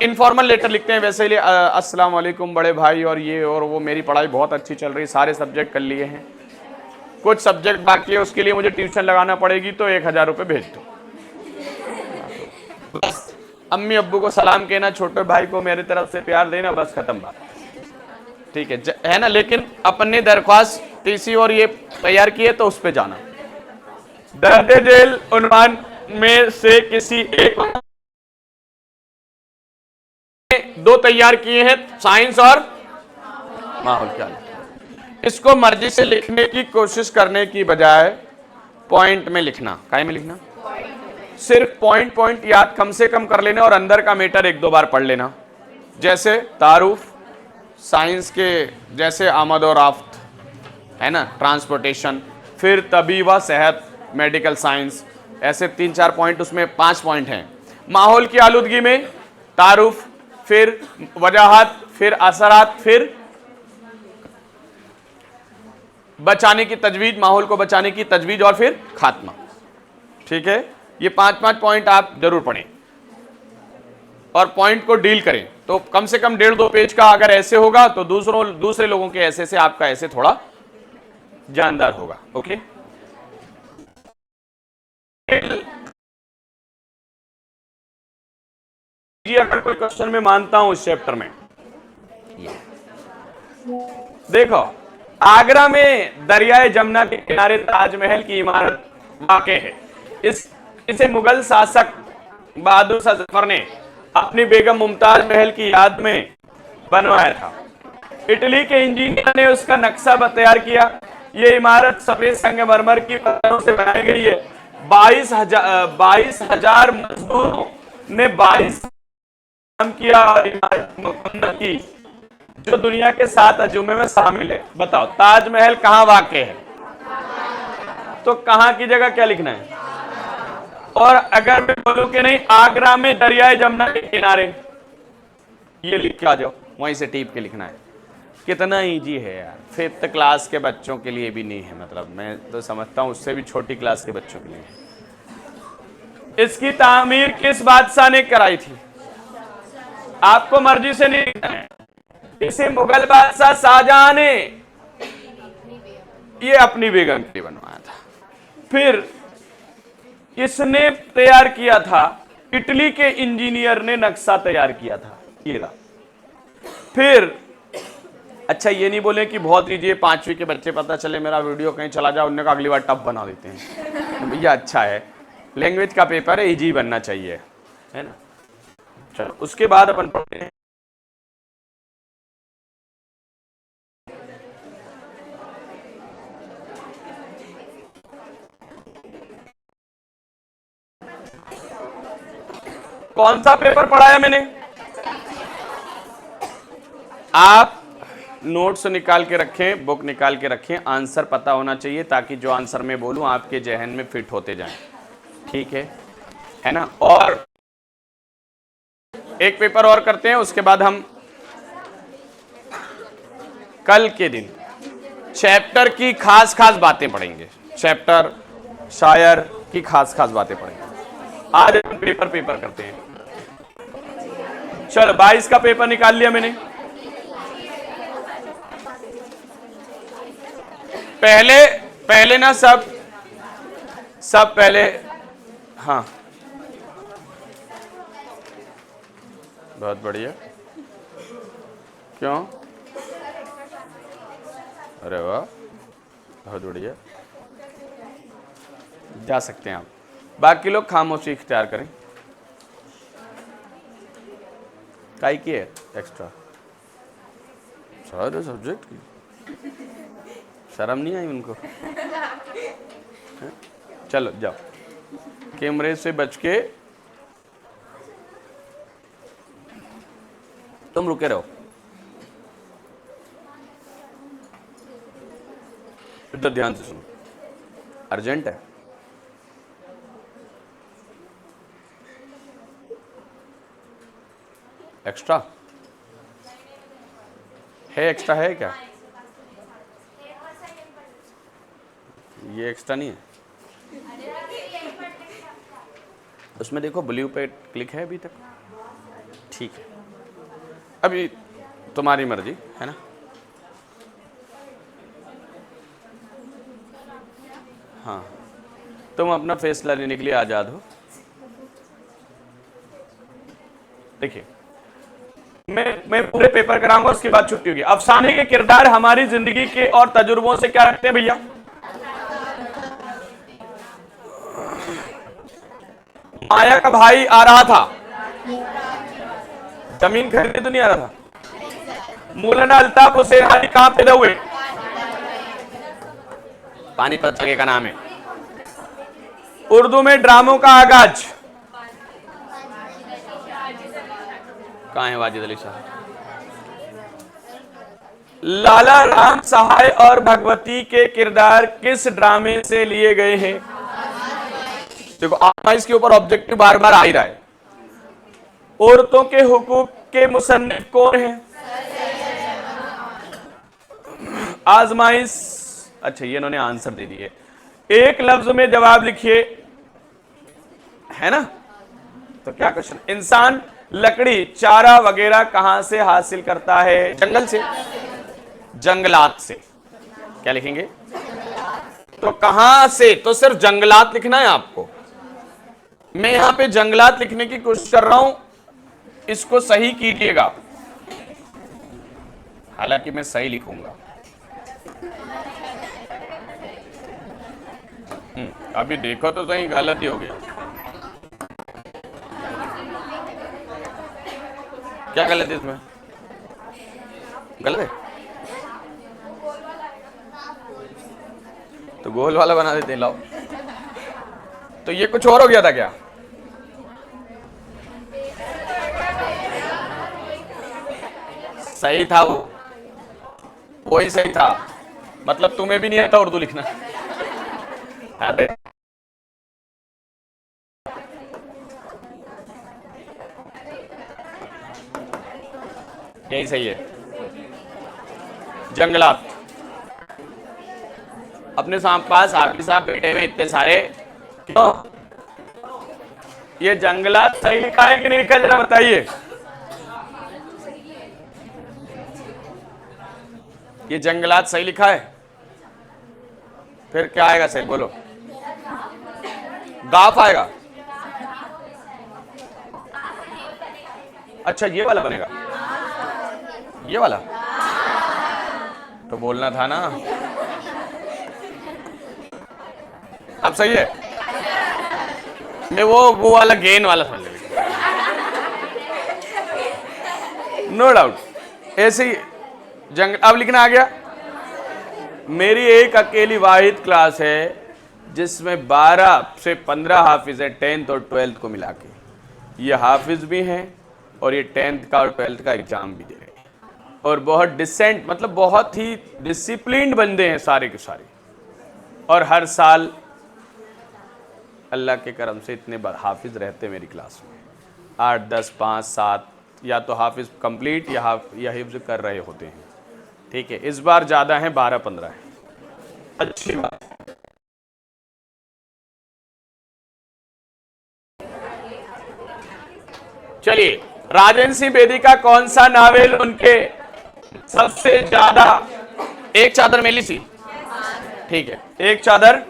इनफॉर्मल लेटर लिखते हैं वैसे ही अस्सलाम वालेकुम बड़े भाई, और ये और वो, मेरी पढ़ाई बहुत अच्छी चल रही, सारे सब्जेक्ट कर लिए हैं, कुछ सब्जेक्ट बाकी है, उसके लिए मुझे ट्यूशन लगाना पड़ेगी, तो 1000 रुपये भेज दो। बस अम्मी अब्बू को सलाम कहना, छोटे भाई को मेरी तरफ से प्यार देना, बस खत्म बात, ठीक है ना। लेकिन अपने दरख्वास्त टीसी और ये तैयार किए तो उस पे जाना। दर्द जेल उन्वान में से किसी एक दो तैयार किए हैं, साइंस और माहौल क्या, इसको मर्जी से लिखने की कोशिश करने की बजाय पॉइंट में लिखना। काय में लिखना? सिर्फ पॉइंट याद कम से कम कर लेना और अंदर का मैटर 1-2 बार पढ़ लेना। जैसे तारुफ साइंस के, जैसे आमद और राफ्त है ना, ट्रांसपोर्टेशन, फिर तबी व सेहत मेडिकल साइंस, ऐसे 3-4 पॉइंट, उसमें 5 पॉइंट हैं। माहौल की आलूदगी में तारुफ, फिर वजाहत, फिर असरात, फिर बचाने की तजवीज, माहौल को बचाने की तजवीज, और फिर खात्मा, ठीक है। ये 5-5 पॉइंट आप जरूर पढ़ें और पॉइंट को डील करें, तो कम से कम 1.5-2 पेज का अगर ऐसे होगा तो दूसरे लोगों के ऐसे से आपका ऐसे थोड़ा जानदार होगा। ओके, जी अगर कोई क्वेश्चन में मानता हूं इस चैप्टर में, देखो आगरा में दरियाए जमुना के किनारे ताजमहल की इमारत वाक़ है। इसे मुगल शासक बहादुर शाह जफर ने अपनी बेगम मुमताज महल की याद में बनवाया था। इटली के इंजीनियर ने उसका नक्शा तैयार किया। ये इमारत सफेद संगमरमर की पत्थरों से बनाई गई है। 22,000 मजदूरों ने 22 काम किया और इमारत मुकम्मल की, जो दुनिया के 7 अजूबे में शामिल है। बताओ ताजमहल कहाँ वाक़ है? तो कहाँ की जगह क्या लिखना है? और अगर मैं बोलूं कि नहीं आगरा में दरियाए जमुना के किनारे, ये लिख के आ जाओ, वहीं से टीप के लिखना है। कितना इजी है यार, 5th क्लास के बच्चों के लिए भी नहीं है, मतलब मैं तो समझता हूं उससे भी छोटी क्लास के बच्चों के लिए। इसकी तामीर किस बादशाह ने कराई थी? आपको मर्जी से नहीं लिखना है, इसे मुगल बादशाह शाहजहां ने ये अपनी बेगम के लिए बनवाया था। फिर इसने तैयार किया था, इटली के इंजीनियर ने नक्शा तैयार किया था, ये रहा। फिर अच्छा ये नहीं बोले कि बहुत लीजिए 5वीं के बच्चे पता चले मेरा वीडियो कहीं चला जाए, उन्होंने कहा अगली बार टफ बना देते हैं। तो भैया अच्छा है, लैंग्वेज का पेपर है, इजी बनना चाहिए, है ना। चलो उसके बाद अपन पढ़ते हैं कौन सा पेपर पढ़ाया मैंने। आप नोट्स निकाल के रखें, बुक निकाल के रखें, आंसर पता होना चाहिए ताकि जो आंसर मैं बोलूं आपके जहन में फिट होते जाएं, ठीक है ना। और एक पेपर और करते हैं, उसके बाद हम कल के दिन चैप्टर की खास खास बातें पढ़ेंगे, चैप्टर शायर की खास खास बातें पढ़ेंगे। आज हम पेपर करते हैं। चलो 22 का पेपर निकाल लिया मैंने। पहले ना सब पहले, हाँ बहुत बढ़िया। क्यों? अरे वाह बहुत बढ़िया, जा सकते हैं आप। बाकी लोग खामोशी इख्तियार करें। काई की है एक्स्ट्रा सारे सब्जेक्ट की, शर्म नहीं आई उनको? चलो जाओ, कैमरे से बच के तुम रुके रहो। इधर ध्यान से सुनो, अर्जेंट है। एक्स्ट्रा है? एक्स्ट्रा है क्या? ये एक्स्ट्रा नहीं है, उसमें देखो ब्लू पे क्लिक है अभी तक, ठीक है। अभी तुम्हारी मर्जी है ना। हाँ तुम अपना फैसला लेने के लिए आजाद हो। देखिए मैं पूरे पेपर कराऊंगा, उसके बाद छुट्टी होगी। अफसाने के किरदार हमारी जिंदगी के और तजुर्बों से क्या रखते हैं भैया? माया का भाई आ रहा था, जमीन खरीदने तो नहीं आ रहा था। मौलाना अल्ताफ हुसैन अली कहां पैदा हुए? पानीपत जगह का नाम है। उर्दू में ड्रामों का आगाज कहां है? वाजिद अली शाह। लाला राम सहाय और भगवती के किरदार किस ड्रामे से लिए गए हैं? देखो आजमाइश के ऊपर ऑब्जेक्टिव बार बार आ ही रहा है। औरतों के हुकूक के मुसन्निफ कौन है? आजमाइश, अच्छा ये इन्होंने आंसर दे दिए। एक लफ्ज में जवाब लिखिए, है ना। तो क्या क्वेश्चन? इंसान लकड़ी चारा वगैरह कहां से हासिल करता है? जंगल से, जंगलात से। क्या लिखेंगे? तो कहां से, तो सिर्फ जंगलात लिखना है आपको। मैं यहां पे जंगलात लिखने की कोशिश कर रहा हूं, इसको सही कीजिएगा, हालांकि मैं सही लिखूंगा। अभी देखो तो सही, गलती हो गया। क्या गलत है इसमें? गलत है तो गोल वाला बना देते हैं, लाओ। तो ये कुछ और हो गया था क्या? सही था वो ही सही था। मतलब तुम्हें भी नहीं आता उर्दू लिखना? अरे यही सही है। जंगलात अपने पास हाफिज साहब बैठे हुए इतने सारे, क्यों? ये जंगलात सही लिखा है कि नहीं लिखा, जरा बताइए। ये जंगलात सही लिखा है, फिर क्या आएगा सही बोलो? गाफ आएगा। अच्छा ये वाला बनेगा, ये वाला तो बोलना था ना। अब सही है, मैं वो वाला गेन वाला समझ लेंगे, नो डाउट। ऐसे ही अब लिखना आ गया। मेरी एक अकेली वाहिद क्लास है जिसमें 12 से 15 हाफिज है, 10th और 12th को मिला के। ये हाफिज भी हैं और ये 10th का और 12th का एग्जाम भी दे रहे हैं, और बहुत डिसेंट, मतलब बहुत ही डिसिप्लिन्ड बंदे हैं सारे के सारे। और हर साल अल्लाह के करम से इतने हाफिज रहते मेरी क्लास में, 8, 10, 5, 7, या तो हाफिज कंप्लीट या हिफ्ज कर रहे होते हैं। ठीक है, इस बार ज़्यादा हैं, 12-15 हैं, अच्छी बात। चलिए, राजेंद्र सिंह बेदी का कौन सा नावल उनके सबसे ज्यादा? एक चादर मेली सी, ठीक है, एक चादर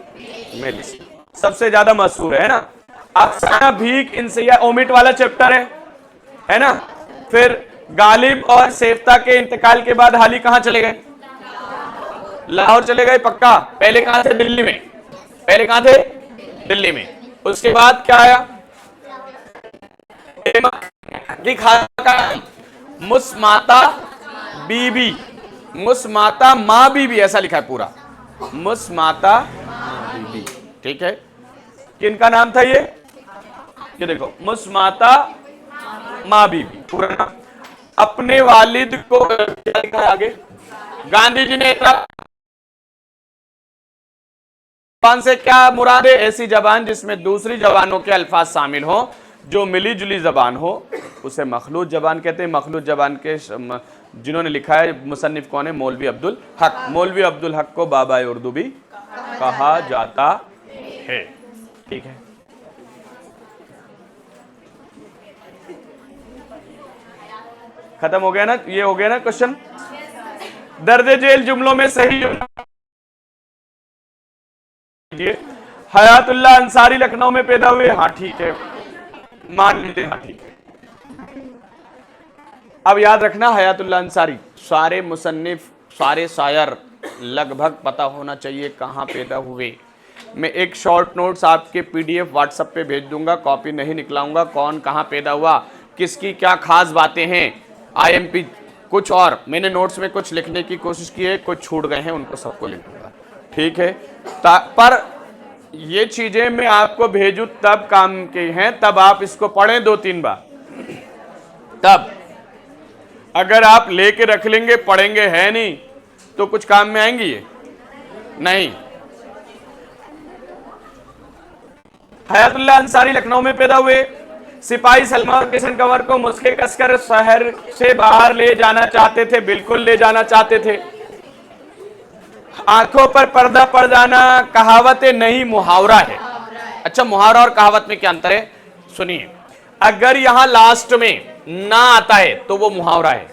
मेली सी सबसे ज्यादा मशहूर है ना। अफसाना भीख इनसे ओमिट वाला चैप्टर है ना। फिर गालिब और सेफ्ता के इंतकाल के बाद हाली कहां चले गए? लाहौर चले गए पक्का। पहले कहां थे? दिल्ली में। पहले कहां थे? दिल्ली में। उसके बाद क्या आया? मुस्माता बीबी, मुस्माता माँ बीबी, ऐसा लिखा है पूरा, मुस्माता बीबी। ठीक है, किनका नाम था ये देखो, मुस्माता माँ बीबी पूरा नाम। अपने वालिद को क्या लिखा है आगे? गांधी जी ने जबान से क्या मुराद है? ऐसी जबान जिसमें दूसरी जबानों के अल्फाज शामिल हो, जो मिली जुली जबान हो, उसे मखलूत जबान कहते हैं। मखलूत जबान के जिन्होंने लिखा है मुसन्निफ कौन है? मौलवी अब्दुल हक। मौलवी अब्दुल हक को बाबा उर्दू भी कहा जाता है। ठीक है, खत्म हो गया ना? ये हो गया ना क्वेश्चन। दर्ज जेल जुमलों में सही हयातुल्लाह अंसारी लखनऊ में पैदा हुए, हाँ ठीक है, मान लीजिए, हाँ ठीक है। अब याद रखना, हयातुल्लाह अंसारी, सारे मुसन्निफ, सारे शायर लगभग पता होना चाहिए कहाँ पैदा हुए। मैं एक शॉर्ट नोट्स आपके PDF व्हाट्सएप पे भेज दूंगा, कॉपी नहीं निकलाऊंगा, कौन कहाँ पैदा हुआ, किसकी क्या खास बातें हैं, IMP कुछ, और मैंने नोट्स में कुछ लिखने की कोशिश की है, कुछ छूट गए हैं, उनको सबको लिख दूंगा। ठीक है, पर ये चीजें मैं आपको भेजूं तब काम के हैं, तब आप इसको पढ़ें 2-3 बार, तब। अगर आप लेके रख लेंगे, पढ़ेंगे है नहीं, तो कुछ काम में आएंगी ये? नहीं। हयातुल्लाह अंसारी लखनऊ में पैदा हुए। सिपाही सलमान किशन कंवर को मुस्के कसकर शहर से बाहर ले जाना चाहते थे, बिल्कुल ले जाना चाहते थे। आंखों पर पर्दा पड़ जाना कहावत नहीं, मुहावरा है। अच्छा, मुहावरा और कहावत में क्या अंतर है? सुनिए, अगर यहां लास्ट में ना आता है तो वो मुहावरा है।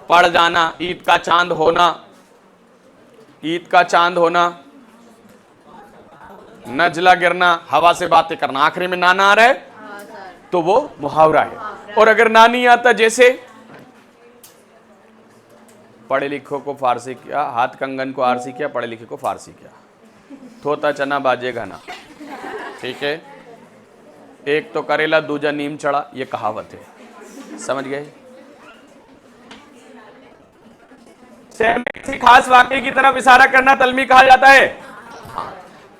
पड़ जाना, ईद का चांद होना, ईद का चांद होना, नजला गिरना, हवा से बातें करना, आखिरी में ना आ रहा है तो वो मुहावरा है। और अगर ना नहीं आता, जैसे पढ़े लिखों को फारसी किया, हाथ कंगन को आरसी किया, पढ़े लिखे को फारसी किया, थोता चना बाजे घना। ठीक है, एक तो करेला दूजा नीम चढ़ा, ये कहावत है, समझ गए? किसी खास वाकये की तरफ इशारा करना तलमी कहा जाता है।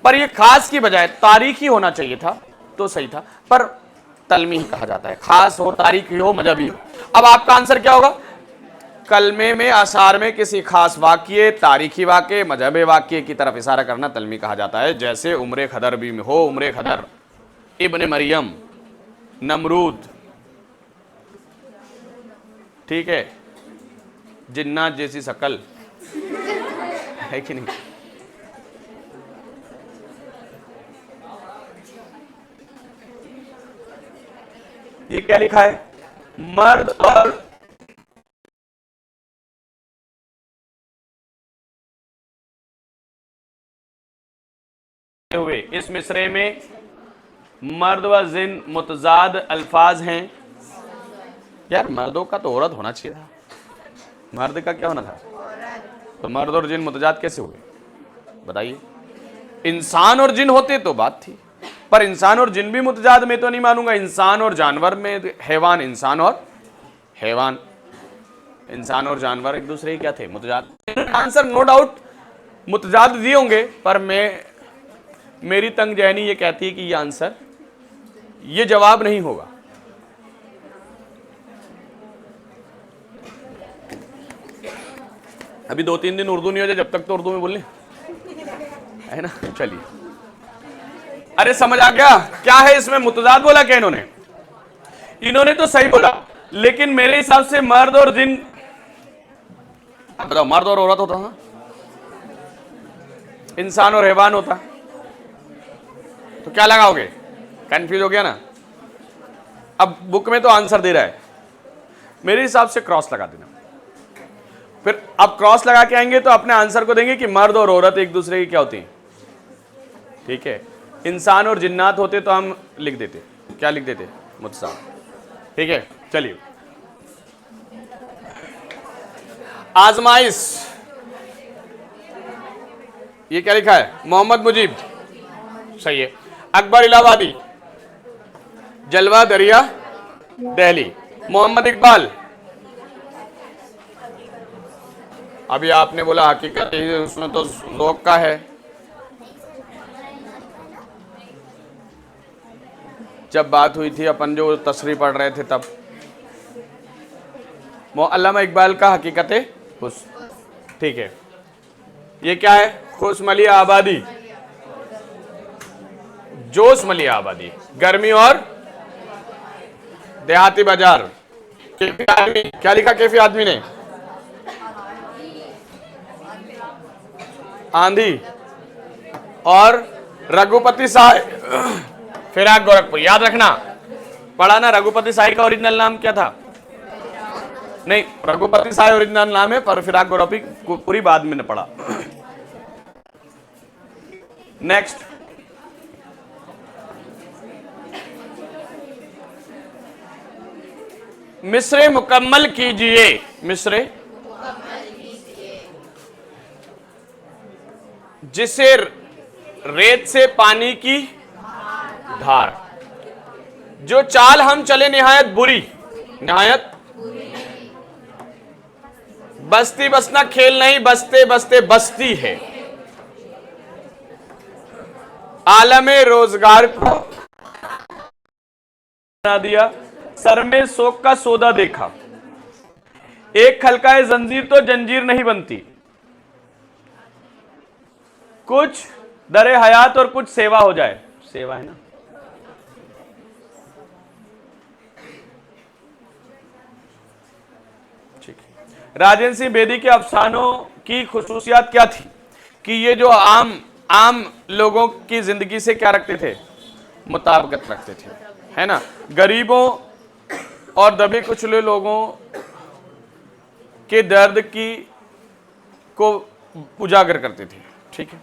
पर ये खास की बजाय तारीखी होना चाहिए था तो सही था, पर तलमी कहा जाता है। खास हो, तारीखी हो, मजहबी हो। अब आपका आंसर क्या होगा? कलमे में, आसार में किसी खास वाक्य, तारीखी वाक्य, मजहबी वाक्य की तरफ इशारा करना तलमी कहा जाता है। जैसे उम्रे खदर भी में हो, उम्रे खदर, इब्ने मरियम, नमरूद, ठीक है, जिन्नात जैसी शकल है कि नहीं? ये क्या लिखा है? मर्द और हुए इस मिसरे में मर्द व जिन मुतजाद अल्फाज हैं। यार मर्दों का तो औरत होना चाहिए था, मर्द का क्या होना था? तो मर्द और जिन मुतजाद कैसे हुए बताइए? इंसान और जिन होते तो बात थी, पर इंसान और जिन भी मुतजाद में तो नहीं मानूंगा। इंसान और जानवर में हैवान, इंसान और हैवान, इंसान और जानवर एक दूसरे के क्या थे? मुतजाद। आंसर नो डाउट मुतजाद दिए होंगे, पर मेरी तंग जहनी ये कहती है कि ये आंसर, ये जवाब नहीं होगा। अभी 2-3 दिन उर्दू नहीं हो जाए जब तक तो उर्दू में बोलने है ना। चलिए, अरे समझ आ गया क्या है इसमें? मुतजाद बोला क्या इन्होंने? इन्होंने तो सही बोला, लेकिन मेरे हिसाब से मर्द और जिन, बताओ मर्द और औरत होता ना, इंसान और हैवान होता, तो क्या लगाओगे? कंफ्यूज हो गया ना। अब बुक में तो आंसर दे रहा है, मेरे हिसाब से क्रॉस लगा देना। फिर अब क्रॉस लगा के आएंगे तो अपने आंसर को देंगे कि मर्द और औरत एक दूसरे की क्या होती हैं, ठीक है। इंसान और जिन्नात होते तो हम लिख देते, क्या लिख देते? मुतजाद, ठीक है। चलिए, आजमाइश, ये क्या लिखा है? मोहम्मद मुजीब, सही है। अकबर इलाहाबादी, जलवा दरिया दिल्ली। मोहम्मद इकबाल, अभी आपने बोला हकीकत ही, उसमें तो ज़ौक़ का है। जब बात हुई थी अपन जो तशरीह पढ़ रहे थे तब, अल्लामा इकबाल का हकीकत हुस्न, ठीक है। ये क्या है? खुशमलिया आबादी, जोश मलिया आबादी, गर्मी और देहाती बाजार। कैफी आदमी, क्या लिखा कैफी आदमी ने? आंधी और रघुपति साय, फिराक गोरखपुर। याद रखना, पढ़ा ना, रघुपति साय का ओरिजिनल नाम क्या था? नहीं, रघुपति साय ओरिजिनल नाम है, पर फिराक गोरखपुरी पूरी बाद में ने पढ़ा। नेक्स्ट, मिसरे मुकम्मल कीजिए। मिसरे जिसे रेत से पानी की धार, जो चाल हम चले निहायत बुरी, निहायत बस्ती बसना खेल नहीं, बसते बसते बस्ती है। आलमे रोजगार को बना दिया, सर में शोक का सौदा देखा। एक खलकाए जंजीर तो जंजीर नहीं बनती, कुछ दरे हयात और कुछ सेवा हो जाए। सेवा है ना। ठीक है। राजेंद्र सिंह बेदी के अफसानों की खुसूसियात क्या थी? कि ये जो आम लोगों की जिंदगी से क्या रखते थे? मुताबिकत रखते थे, है ना। गरीबों और दबे कुचले लोगों के दर्द को उजागर करते थे, ठीक है।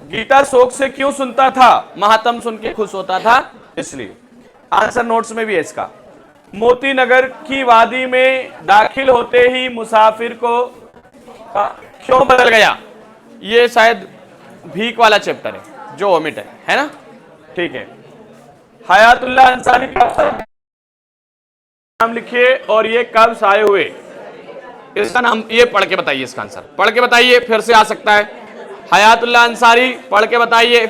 गीता शोक से क्यों सुनता था? महात्म सुन के खुश होता था, इसलिए। आंसर नोट्स में भी है इसका। मोती नगर की वादी में दाखिल होते ही मुसाफिर को क्यों बदल गया? ये शायद भीख वाला चैप्टर है जो ओमिट है ना, ठीक है। हयातुल्लाह अंसारी का नाम लिखिए और ये कब शाये हुए? इसका नाम ये पढ़ के बताइए, इसका आंसर पढ़ के बताइए, फिर से आ सकता है। हयातुल्लाह अंसारी पढ़ के बताइए।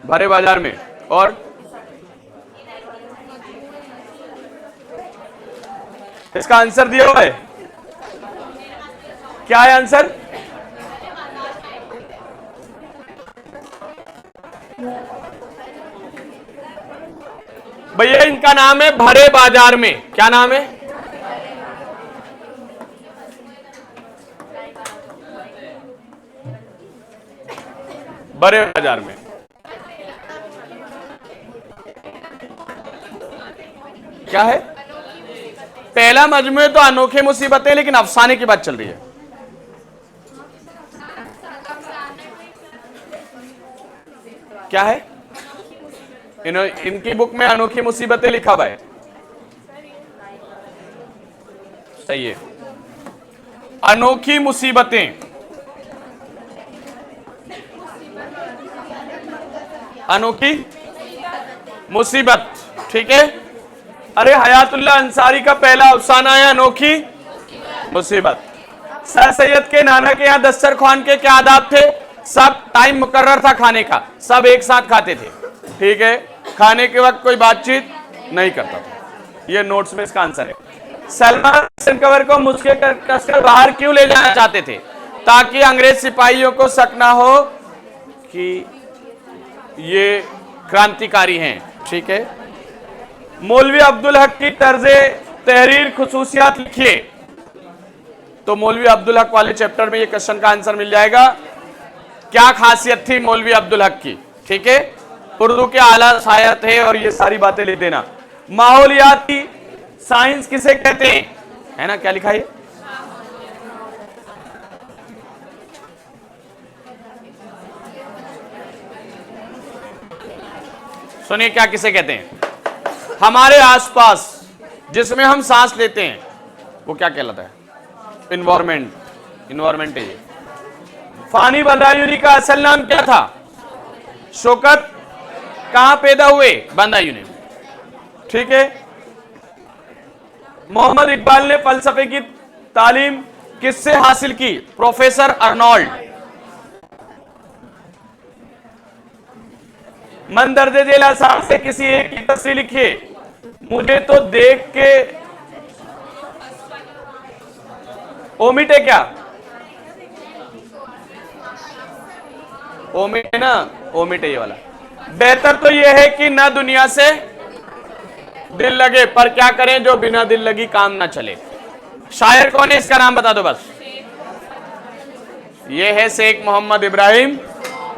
भरे बाजार में, और इसका आंसर दिया हुआ है, क्या है आंसर? भैया इनका नाम है भरे बाजार में। क्या नाम है? भरे बाजार में। क्या है? पहला मजमू तो अनोखे मुसीबतें, लेकिन अफसाने की बात चल रही है। क्या है? इनकी बुक में अनोखी मुसीबतें लिखा हुआ है। सही है, अनोखी मुसीबतें, अनोखी मुसीबत, ठीक है। अरे हयातुल्लाह अंसारी का पहला अफसाना है अनोखी मुसीबत। सर सैयद के नाना के यहाँ दस्तरखान के क्या आदाब थे? सब टाइम मुकर्रर था खाने का, सब एक साथ खाते थे, ठीक है। खाने के वक्त कोई बातचीत नहीं करता था। ये नोट्स में इसका आंसर है। सलमान कंवर को मुझके कसकर बाहर क्यों ले जाना चाहते थे? ताकि अंग्रेज सिपाहियों को शक ना हो कि ये क्रांतिकारी हैं, ठीक है। मौलवी अब्दुल हक की तर्जे तहरीर खुसूसियात लिखिए। तो मौलवी अब्दुल हक वाले चैप्टर में ये क्वेश्चन का आंसर मिल जाएगा। क्या खासियत थी मौलवी अब्दुल हक की, ठीक है। उर्दू के आला शायर थे और ये सारी बातें ले देना। माहौलियाती साइंस किसे कहते हैं, है ना? क्या लिखा है? सुनिए क्या किसे कहते हैं। हमारे आसपास जिसमें हम सांस लेते हैं वो क्या कहलाता है? इन्वायरमेंट, इन्वायरमेंट है ये। फानी बदायूनी का असल नाम क्या था? शौकत कहां पैदा हुए? बदायूनी, ठीक है। मोहम्मद इकबाल ने फलसफे की तालीम किससे हासिल की? Professor Arnold. मन दर्जे जेल आसाम से किसी एक की तस्वीर लिखिए। मुझे तो देख के ओमिट है क्या? ओमिट है ना, ओमिट है ये वाला। बेहतर तो ये है कि ना दुनिया से दिल लगे, पर क्या करें जो बिना दिल लगी काम ना चले। शायर कौन है, इसका नाम बता दो बस। ये है शेख मोहम्मद इब्राहिम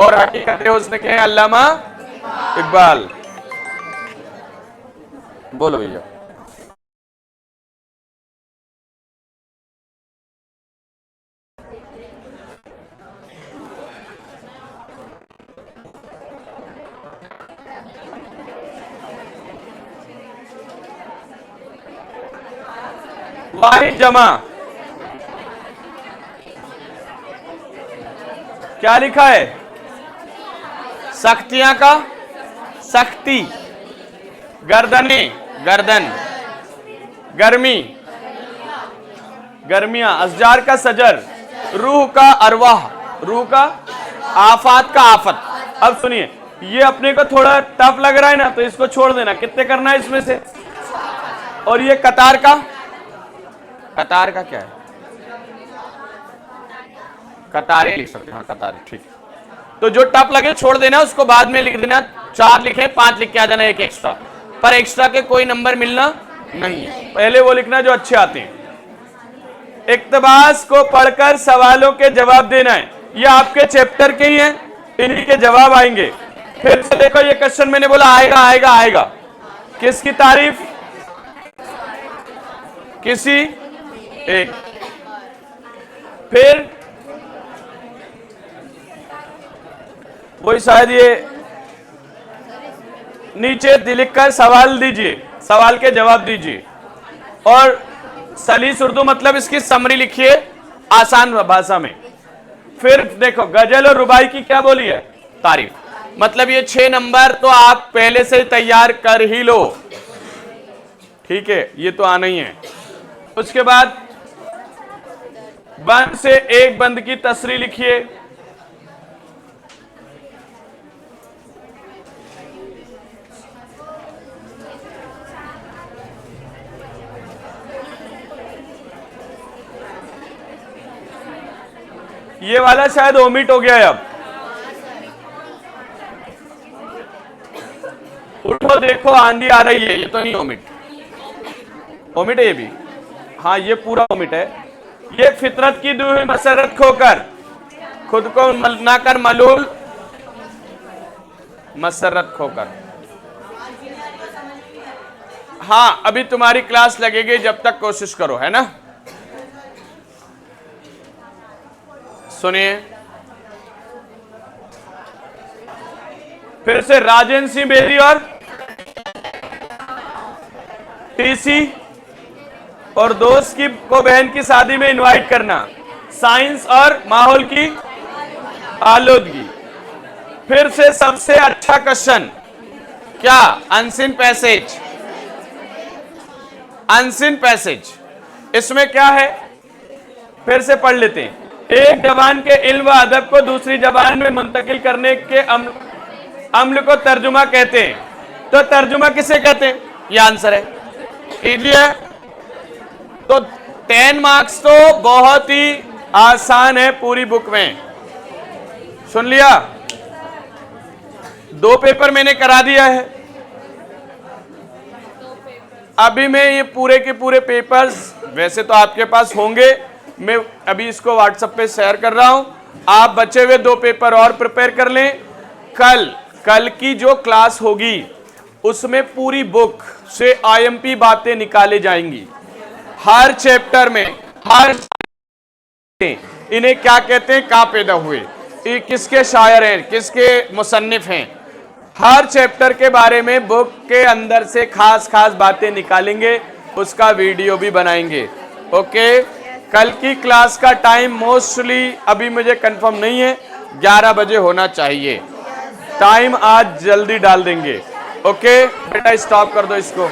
और हकीकत हुस्न के हैं अल्लामा इकबाल। बोलो भैया। वाहिद जमा क्या लिखा है? सख्तियां का सख्ती, गर्दने गर्दन, गर्मी गर्मियां, अज़जार का सजर, रूह का अरवाह, रूह का, आफात का आफत। अब सुनिए, ये अपने को थोड़ा टफ लग रहा है ना, तो इसको छोड़ देना। कितने करना है इसमें से? और ये कतार का, कतार का क्या है? कतारें लिख सकते हैं, हाँ कतारें, ठीक है। तो जो टफ लगे छोड़ देना, उसको बाद में लिख देना। 4 लिखे, 5 लिख के आ जाना, एक एक्स्ट्रा। पर एक्स्ट्रा के कोई नंबर मिलना नहीं है, पहले वो लिखना जो अच्छे आते हैं। इक्तबास को पढ़कर सवालों के जवाब देना है। ये आपके चैप्टर के ही हैं, इन्हीं के जवाब आएंगे। फिर से देखो, ये क्वेश्चन मैंने बोला आएगा आएगा आएगा। किसकी तारीफ? किसी एक। फिर वही शायद ये नीचे लिखकर सवाल दीजिए, सवाल के जवाब दीजिए। और सलीस उर्दू मतलब इसकी समरी लिखिए आसान भाषा में। फिर देखो, गजल और रुबाई की क्या बोली है? तारीफ। मतलब ये 6 नंबर तो आप पहले से तैयार कर ही लो, ठीक है, ये तो आना ही है। उसके बाद बंद से एक बंद की तस्रीर लिखिए। ये वाला शायद ओमिट हो गया है। अब उठो देखो आंधी आ रही है, ये तो नहीं ओमिट, ओमिट है ये भी। हाँ ये पूरा ओमिट है। ये फितरत की दी हुई मसरत खोकर खुद को ना कर मलूल, मसरत खोकर। हाँ, अभी तुम्हारी क्लास लगेगी, जब तक कोशिश करो, है ना। सुनिए फिर से, राजेंद्र सिंह बेदी और टीसी और दोस्त की को बहन की शादी में इनवाइट करना, साइंस और माहौल की आलूदगी। फिर से सबसे अच्छा क्वेश्चन क्या, अनसीन पैसेज। अनसीन पैसेज इसमें क्या है, फिर से पढ़ लेते हैं। एक जबान के इल्म व अदब को दूसरी जबान में मुंतकिल करने के अमल को तर्जुमा कहते हैं। तो तर्जुमा किसे कहते हैं, यह आंसर है, इजी है। तो 10 मार्क्स तो बहुत ही आसान है पूरी बुक में, सुन लिया। 2 पेपर मैंने करा दिया है। अभी मैं ये पूरे के पूरे पेपर्स वैसे तो आपके पास होंगे, मैं अभी इसको व्हाट्सएप पे शेयर कर रहा हूं। आप बचे हुए 2 पेपर और प्रिपेयर कर लें। कल की जो क्लास होगी उसमें पूरी बुक से आईएमपी बातें निकाले जाएंगी, हर चैप्टर में, हर इन्हें क्या कहते हैं, कहां पैदा हुए, ये किसके शायर हैं, किसके मुसन्निफ हैं, हर चैप्टर के बारे में बुक के अंदर से खास खास बातें निकालेंगे, उसका वीडियो भी बनाएंगे। ओके, कल की क्लास का टाइम मोस्टली अभी मुझे कंफर्म नहीं है, 11 बजे होना चाहिए। टाइम आज जल्दी डाल देंगे। ओके बेटा, स्टॉप कर दो इसको।